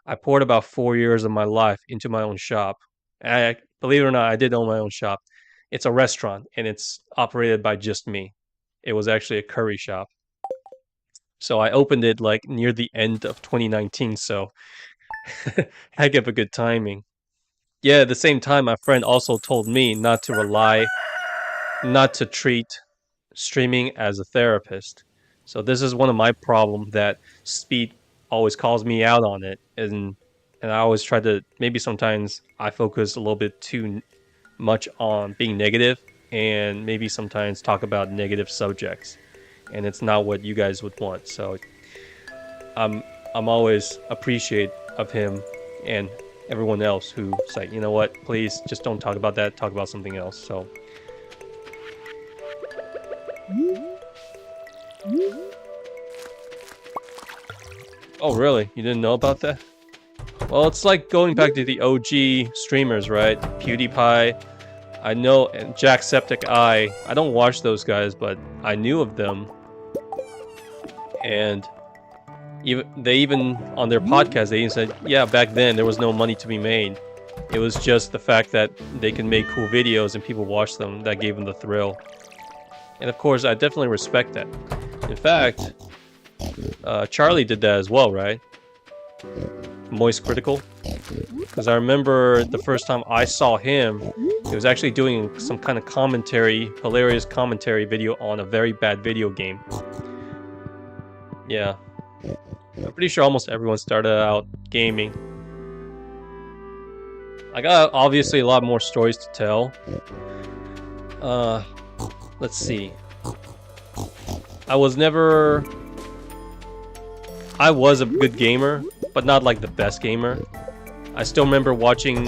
A: I poured about 4 years of my life into my own shop. And believe it or not, I did own my own shop. It's a restaurant and it's operated by just me. It was actually a curry shop. So I opened it like near the end of 2019, so heck of a good timing. Yeah, at the same time, my friend also told me not to treat streaming as a therapist. So this is one of my problems that Speed always calls me out on it, and I always try to, maybe sometimes I focus a little bit too much on being negative, and maybe sometimes talk about negative subjects, and it's not what you guys would want. So I'm always appreciate of him and everyone else who's like, you know what, please just don't talk about that, talk about something else. So oh really? You didn't know about that? Well, it's like going back to the OG streamers, right? PewDiePie, I know, and Jacksepticeye. I don't watch those guys, but I knew of them. And even on their podcast, they even said, yeah, back then there was no money to be made. It was just the fact that they can make cool videos and people watch them that gave them the thrill. And of course, I definitely respect that. In fact, Charlie did that as well, right? Moist Critical. Because I remember the first time I saw him, he was actually doing some kind of commentary, hilarious commentary video on a very bad video game. Yeah. I'm pretty sure almost everyone started out gaming. I got obviously a lot more stories to tell. Let's see. I was a good gamer, but not like the best gamer. I still remember watching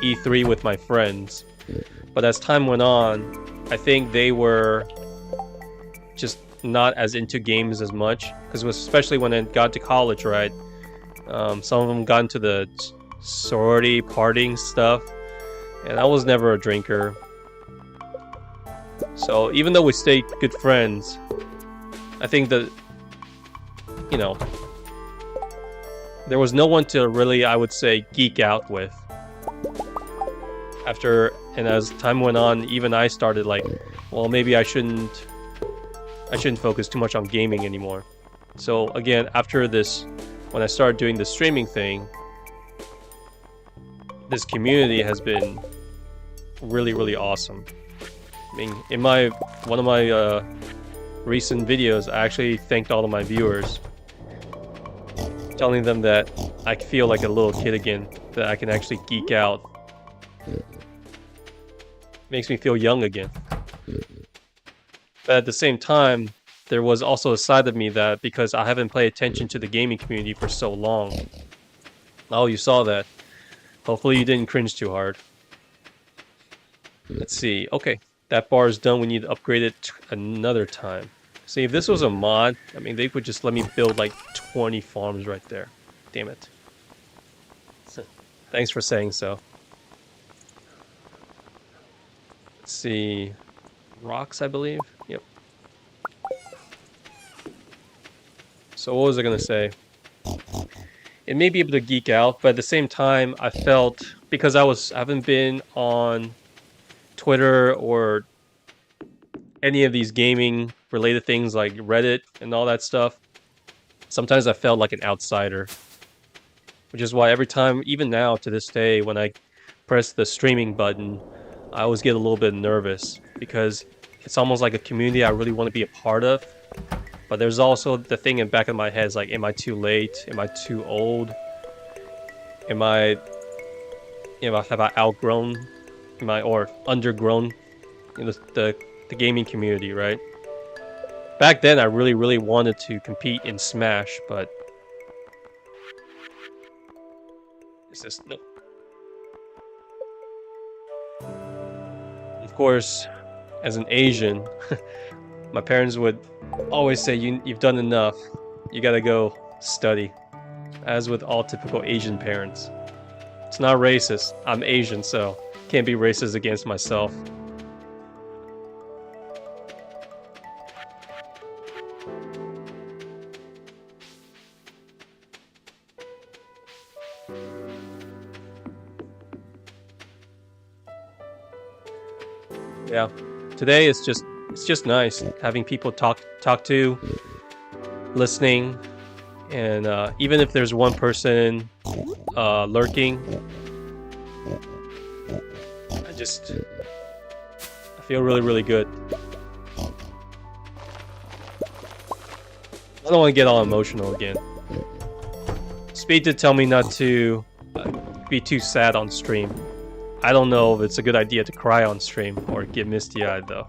A: E3 with my friends. But as time went on, I think they were just not as into games as much. Because especially when I got to college, right? Some of them got into the sorority partying stuff. And I was never a drinker. So even though we stayed good friends, I think that, you know, there was no one to really, I would say, geek out with. And as time went on, even I started like, well, maybe I shouldn't focus too much on gaming anymore. So again, after this, when I started doing the streaming thing, this community has been really, really awesome. I mean, in one of my recent videos, I actually thanked all of my viewers, telling them that I feel like a little kid again, that I can actually geek out. Makes me feel young again. But at the same time, there was also a side of me that, because I haven't paid attention to the gaming community for so long. Oh, you saw that. Hopefully you didn't cringe too hard. Let's see. Okay, that bar is done. We need to upgrade it another time. See, if this was a mod, I mean, they would just let me build like 20 farms right there. Damn it. Thanks for saying so. Let's see. Rocks, I believe. Yep. So what was I going to say? It may be able to geek out, but at the same time, I felt, because I haven't been on Twitter or any of these gaming related things like Reddit and all that stuff, sometimes I felt like an outsider. Which is why every time, even now to this day, when I press the streaming button, I always get a little bit nervous, because it's almost like a community I really want to be a part of. But there's also the thing in the back of my head is like, am I too late? Am I too old? Have I outgrown? Or undergrown, the gaming community, right? Back then, I really, really wanted to compete in Smash, but is this no? Of course, as an Asian, my parents would always say, you've done enough. You gotta go study. As with all typical Asian parents. It's not racist. I'm Asian, so can't be racist against myself. Yeah. Today it's just nice having people talk to, listening, and even if there's one person lurking, I feel really, really good. I don't want to get all emotional again. Speed did tell me not to be too sad on stream. I don't know if it's a good idea to cry on stream or get misty-eyed though.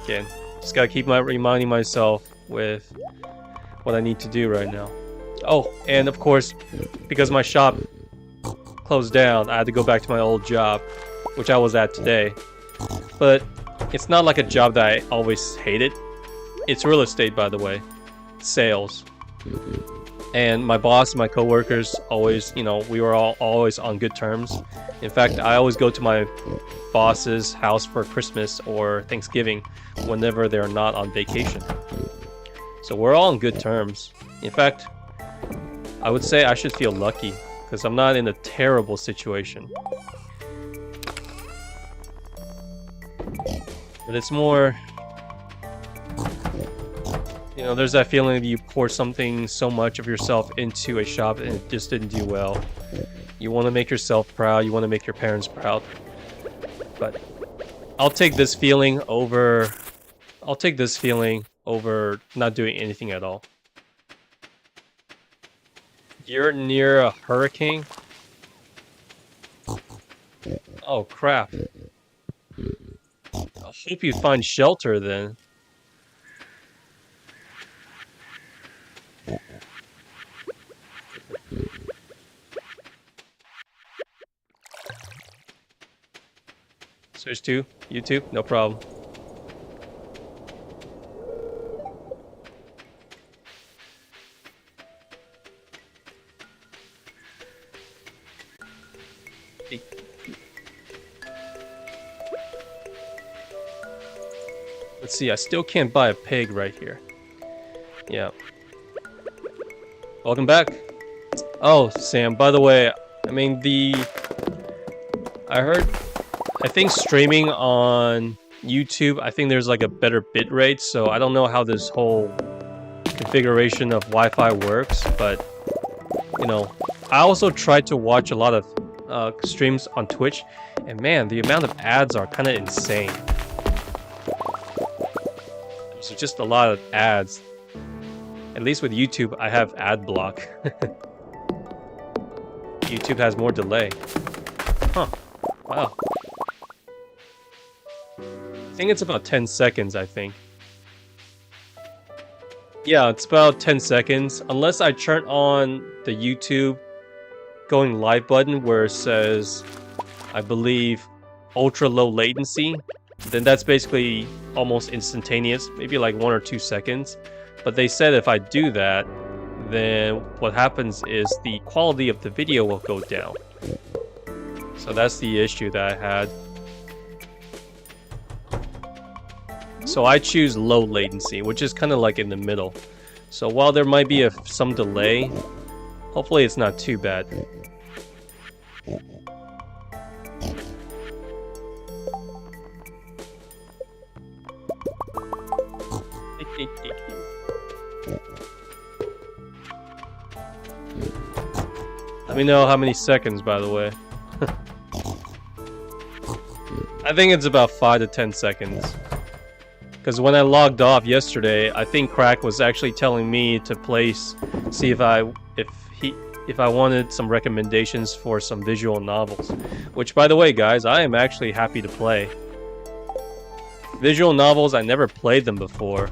A: Again, just gotta keep reminding myself with what I need to do right now. Oh, and of course, because my shop closed down, I had to go back to my old job, which I was at today. But it's not like a job that I always hated. It's real estate, by the way. Sales. And my boss and my coworkers always, we were all always on good terms. In fact, I always go to my boss's house for Christmas or Thanksgiving whenever they're not on vacation. So we're all on good terms. In fact, I would say I should feel lucky, because I'm not in a terrible situation. But it's more... You know, there's that feeling that you pour something, so much of yourself into a shop and it just didn't do well. You want to make yourself proud, you want to make your parents proud. But I'll take this feeling over... I'll take this feeling over not doing anything at all. You're near a hurricane? Oh, crap. I hope you find shelter then. Switch to YouTube? No problem. Let's see, I still can't buy a pig right here. Yeah. Welcome back. Oh, Sam, by the way, I mean, I think streaming on YouTube, I think there's like a better bitrate, so I don't know how this whole configuration of Wi-Fi works, but, you know, I also tried to watch a lot of streams on Twitch, and man, the amount of ads are kind of insane. There's just a lot of ads. At least with YouTube, I have ad block. YouTube has more delay. Huh. Wow. I think it's about 10 seconds, I think. Yeah, it's about 10 seconds. Unless I turn on the YouTube going live button where it says, I believe, ultra low latency, then that's basically almost instantaneous, maybe like 1 or 2 seconds. But they said if I do that, then what happens is the quality of the video will go down. So that's the issue that I had. So I choose low latency, which is kind of like in the middle. So while there might be some delay, hopefully it's not too bad. Let me know how many seconds, by the way. I think it's about 5 to 10 seconds. Because when I logged off yesterday, I think Crack was actually telling me to see if I wanted some recommendations for some visual novels. Which, by the way, guys, I am actually happy to play. Visual novels, I never played them before.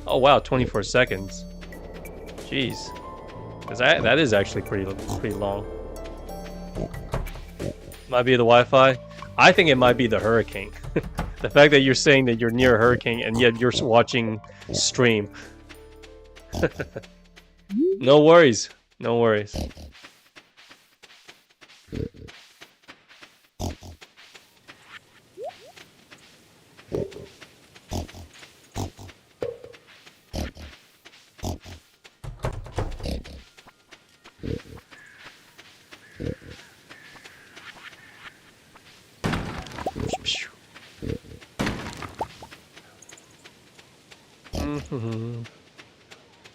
A: Oh wow, 24 seconds. Jeez. That is actually pretty long. Might be the Wi-Fi. I think it might be the hurricane. The fact that you're saying that you're near a hurricane and yet you're watching stream. No worries. No worries.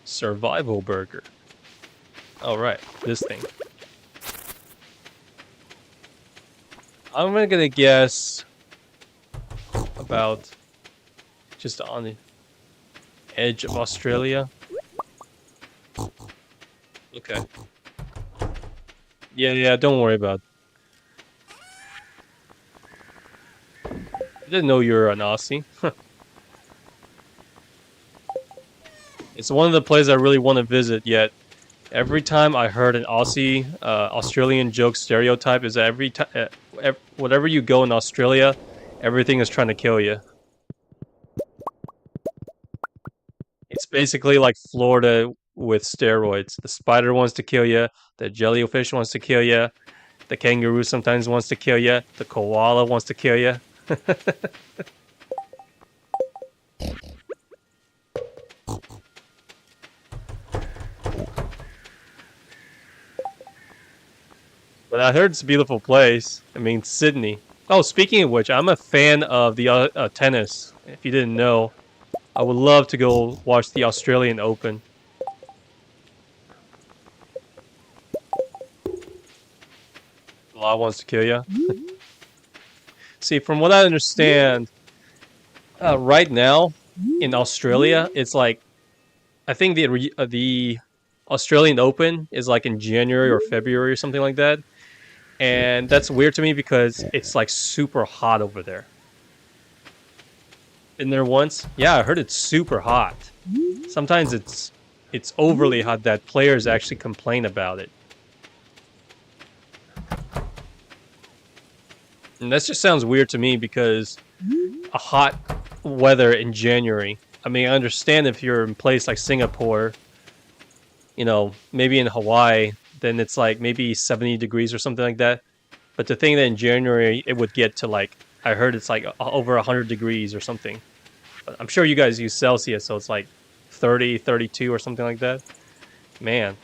A: Survival burger. Alright, this thing. I'm gonna guess about just on the edge of Australia. Okay. Yeah, don't worry about it. I didn't know you were an Aussie. It's one of the places I really want to visit, yet every time I heard an Aussie, Australian joke stereotype is that whatever you go in Australia, everything is trying to kill you. It's basically like Florida with steroids. The spider wants to kill you, the jellyfish wants to kill you, the kangaroo sometimes wants to kill you, the koala wants to kill you. But I heard it's a beautiful place. I mean, Sydney. Oh, speaking of which, I'm a fan of the tennis. If you didn't know, I would love to go watch the Australian Open. Law wants to kill you. See, from what I understand, right now in Australia, it's like I think the Australian Open is like in January or February or something like that, and that's weird to me because it's like super hot over there. Been there once? Yeah, I heard it's super hot. Sometimes it's overly hot that players actually complain about it. And that just sounds weird to me because a hot weather in January. I mean, I understand if you're in a place like Singapore, you know, maybe in Hawaii, then it's like maybe 70 degrees or something like that. But to think that in January it would get to like, I heard it's like over 100 degrees or something. But I'm sure you guys use Celsius, so it's like 30, 32 or something like that. Man,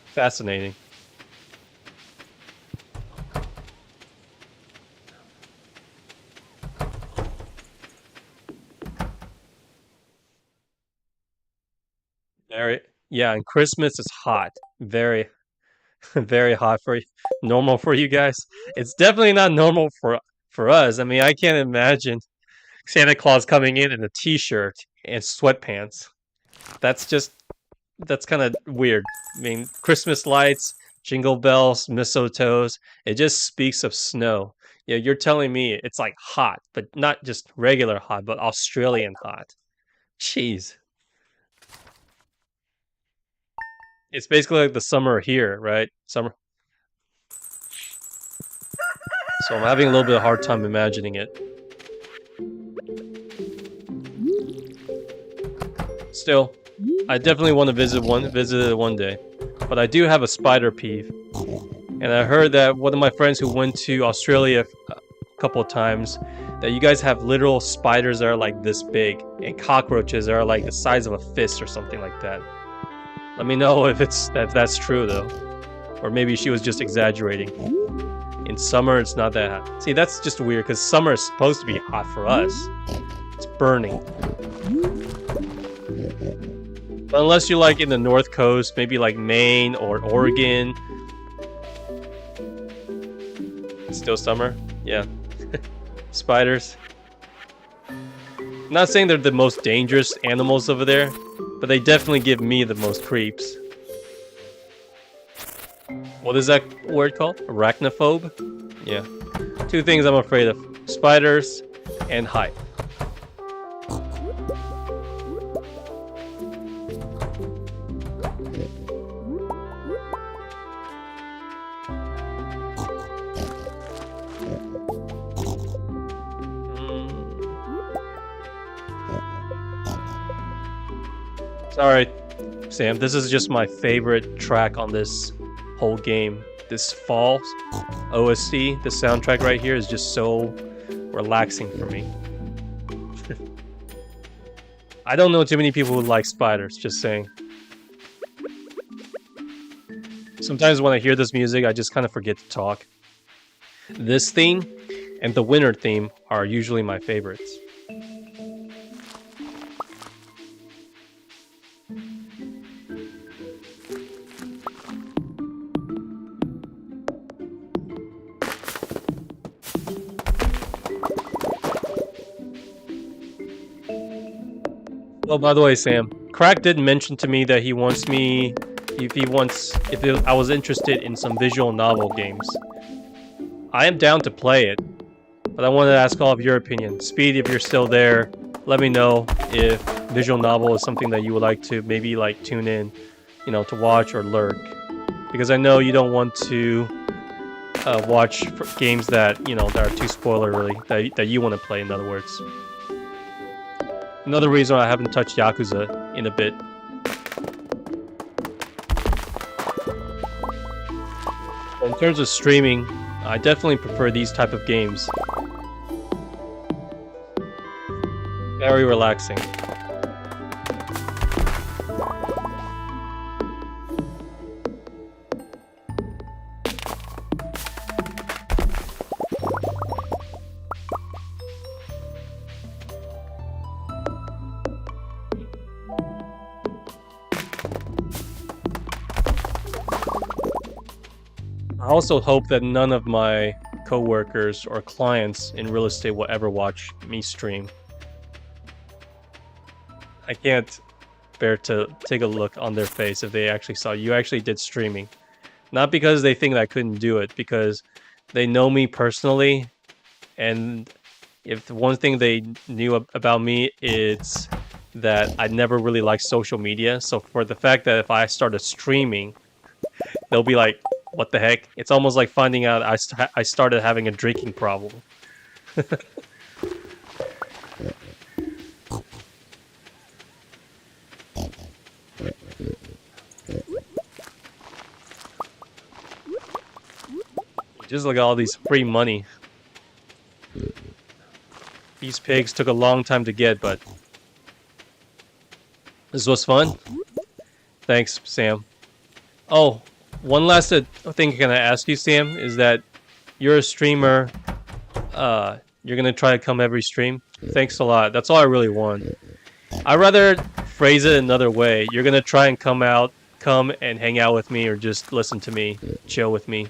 A: fascinating. Very, yeah, and Christmas is hot. Very, very hot for you. Normal for you guys. It's definitely not normal for us. I mean, I can't imagine Santa Claus coming in a t-shirt and sweatpants. That's just that's kind of weird. I mean, Christmas lights, jingle bells, mistletoes. It just speaks of snow. Yeah, you're telling me it's like hot, but not just regular hot, but Australian hot. Jeez. It's basically like the summer here, right? Summer. So I'm having a little bit of a hard time imagining it. Still, I definitely want to visit it one day. But I do have a spider peeve. And I heard that one of my friends who went to Australia a couple of times, that you guys have literal spiders that are like this big, and cockroaches that are like the size of a fist or something like that. Let me know if that's true though. Or maybe she was just exaggerating. In summer, it's not that hot. See, that's just weird, because summer is supposed to be hot for us. It's burning. But unless you're like in the North Coast, maybe like Maine or Oregon. It's still summer? Yeah. Spiders. I'm not saying they're the most dangerous animals over there, but they definitely give me the most creeps. What is that word called? Arachnophobe? Yeah. Two things I'm afraid of. Spiders and height. Sorry, Sam. This is just my favorite track on this whole game. This Falls OST, the soundtrack right here is just so relaxing for me. I don't know too many people who like spiders, just saying. Sometimes when I hear this music, I just kind of forget to talk. This theme and the winter theme are usually my favorites. Oh, by the way, Sam, Crack did mention to me that he wants me, if I was interested in some visual novel games. I am down to play it, but I wanted to ask all of your opinion. Speed, if you're still there, let me know if visual novel is something that you would like to maybe like tune in, you know, to watch or lurk. Because I know you don't want to watch games that, you know, that are too spoilery, that you want to play, in other words. Another reason I haven't touched Yakuza in a bit. In terms of streaming, I definitely prefer these type of games. Very relaxing. also hope that none of my coworkers or clients in real estate will ever watch me stream. I can't bear to take a look on their face if they actually saw you actually did streaming. Not because they think that I couldn't do it, because they know me personally, and if one thing they knew about me, it's that I never really liked social media. So for the fact that if I started streaming, they'll be like, what the heck? It's almost like finding out I started having a drinking problem. Just look at all these free money. These pigs took a long time to get, but this was fun. Thanks, Sam. Oh, one last thing can I ask you, Sam, is that you're a streamer. You're gonna try to come every stream. Thanks a lot. That's all I really want. I'd rather phrase it another way. You're gonna try and come and hang out with me, or just listen to me, chill with me,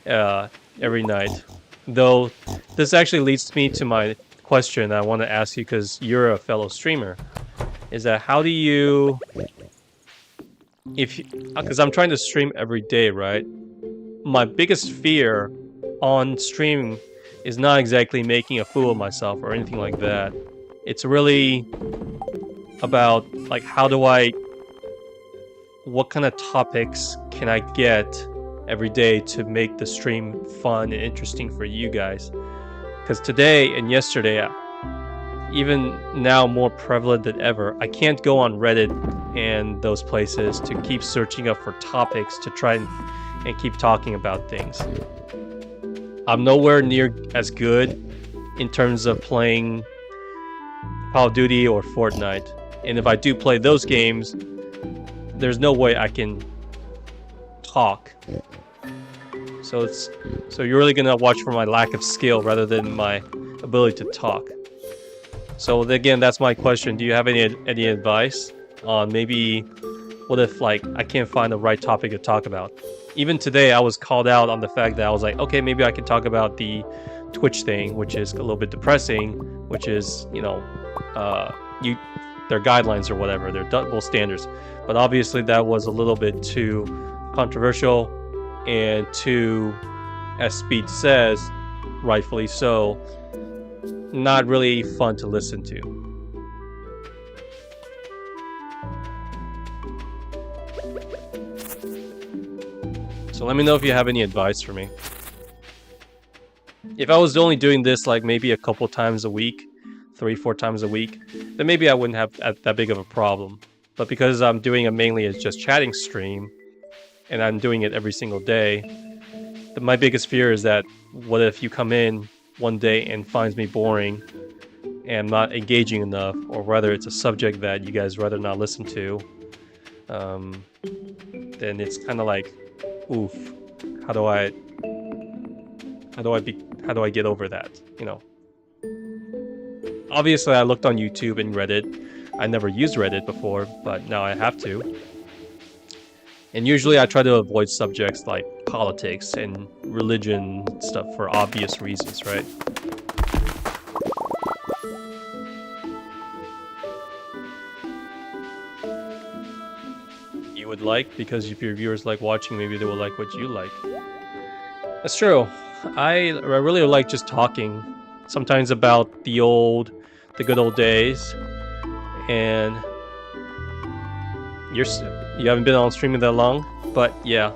A: every night. Though, this actually leads me to my question I want to ask you, because you're a fellow streamer. Is that how do you... Because I'm trying to stream every day, right? My biggest fear on stream is not exactly making a fool of myself or anything like that. It's really about, like, what kind of topics can I get every day to make the stream fun and interesting for you guys? Because today and yesterday, even now more prevalent than ever, I can't go on Reddit and those places to keep searching up for topics to try and keep talking about things. I'm nowhere near as good in terms of playing Call of Duty or Fortnite. And if I do play those games, there's no way I can talk. So you're really gonna watch for my lack of skill rather than my ability to talk. So again, that's my question. Do you have any advice on maybe what if, like, I can't find the right topic to talk about? Even today, I was called out on the fact that I was like, okay, maybe I can talk about the Twitch thing, which is a little bit depressing, which is, you know, their guidelines or whatever, their double standards. But obviously that was a little bit too controversial and too, as Speed says, rightfully so, not really fun to listen to. So let me know if you have any advice for me. If I was only doing this like maybe a couple times a week, 3-4 times a week, then maybe I wouldn't have that big of a problem. But because I'm doing it mainly as just chatting stream, and I'm doing it every single day, my biggest fear is that what if you come in one day and finds me boring and not engaging enough, or whether it's a subject that you guys rather not listen to, then it's kind of like, oof, how do I get over that, you know? Obviously, I looked on YouTube and Reddit. I never used Reddit before, but now I have to. And usually I try to avoid subjects like politics and religion stuff for obvious reasons, right? You would like, because if your viewers like watching, maybe they will like what you like. That's true. I really like just talking, sometimes about the good old days, and you haven't been on streaming that long, but yeah.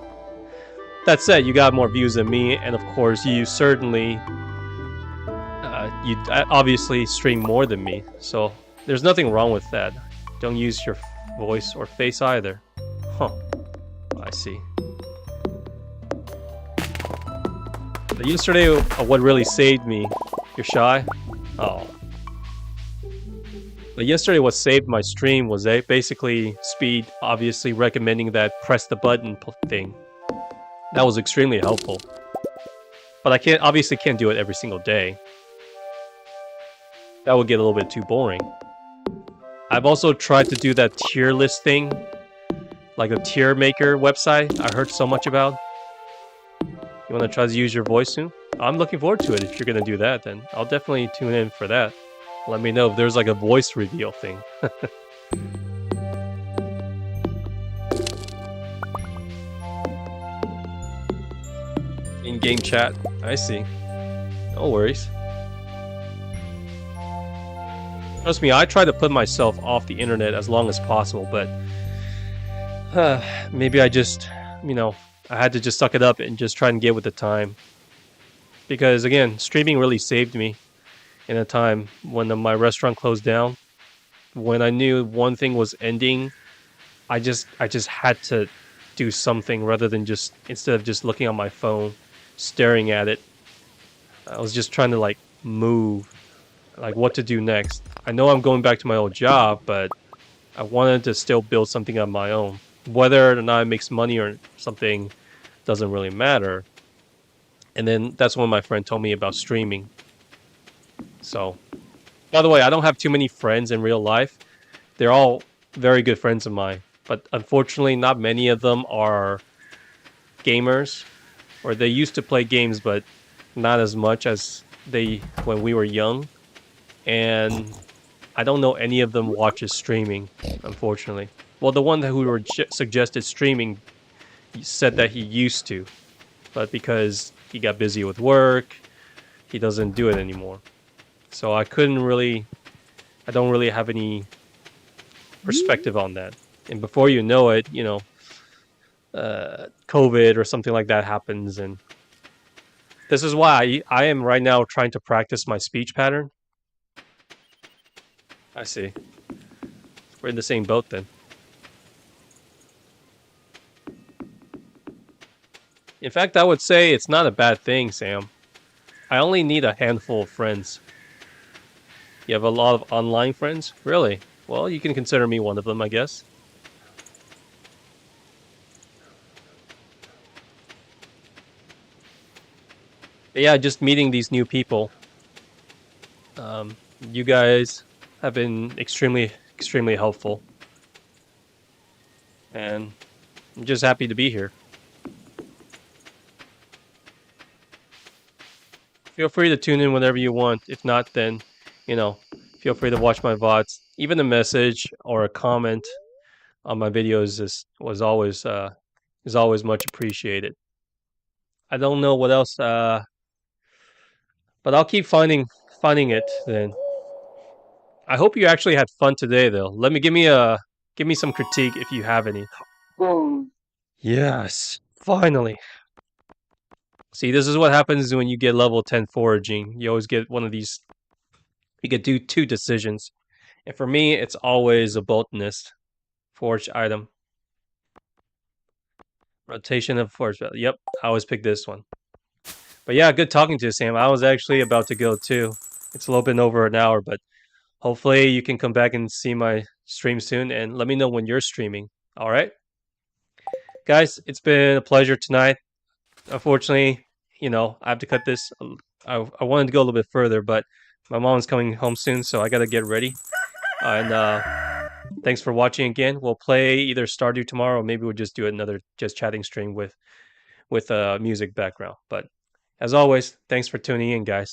A: That said, you got more views than me, and of course, you certainly, you obviously stream more than me, so there's nothing wrong with that. Don't use your voice or face either. Huh. I see. But yesterday, what really saved me... You're shy? Oh. But yesterday what saved my stream was basically Speed obviously recommending that press the button thing. That was extremely helpful. But I obviously can't do it every single day. That would get a little bit too boring. I've also tried to do that tier list thing, like a tier maker website I heard so much about. You want to try to use your voice soon? I'm looking forward to it. If you're gonna do that, then I'll definitely tune in for that. Let me know if there's like a voice reveal thing. In-game chat. I see. No worries. Trust me, I try to put myself off the internet as long as possible, but maybe I just, I had to just suck it up and just try and get with the time. Because again, streaming really saved me in a time when my restaurant closed down. When I knew one thing was ending, I just had to do something rather than just, instead of just looking on my phone, staring at it. I was just trying to like move, like what to do next. I know I'm going back to my old job, but I wanted to still build something on my own. Whether or not it makes money or something doesn't really matter. And then that's when my friend told me about streaming. So, by the way, I don't have too many friends in real life. They're all very good friends of mine, but unfortunately, not many of them are gamers, or they used to play games, but not as much as they when we were young. And I don't know any of them watches streaming, unfortunately. Well, the one who suggested streaming said that he used to, but because he got busy with work, he doesn't do it anymore. So I don't really have any perspective on that. And before you know it, COVID or something like that happens, and this is why I am right now trying to practice my speech pattern. I see. We're in the same boat then. In fact, I would say it's not a bad thing, Sam. I only need a handful of friends. You have a lot of online friends? Really? Well, you can consider me one of them, I guess. But yeah, just meeting these new people. You guys have been extremely, extremely helpful. And I'm just happy to be here. Feel free to tune in whenever you want. If not, then, feel free to watch my VODs. Even a message or a comment on my videos is always much appreciated. I don't know what else, but I'll keep finding it then. I hope you actually had fun today, though. Give me some critique if you have any. Yes, finally. See, this is what happens when you get level 10 foraging. You always get one of these. You can do 2 decisions. And for me, it's always a botanist. Forge item. Rotation of forge value. Yep, I always pick this one. But yeah, good talking to you, Sam. I was actually about to go too. It's a little bit over an hour, but hopefully you can come back and see my stream soon and let me know when you're streaming. All right? Guys, it's been a pleasure tonight. Unfortunately, I have to cut this. I wanted to go a little bit further, but my mom's coming home soon, so I got to get ready. And thanks for watching again. We'll play either Stardew tomorrow, or maybe we'll just do another just chatting stream with music background. But as always, thanks for tuning in, guys.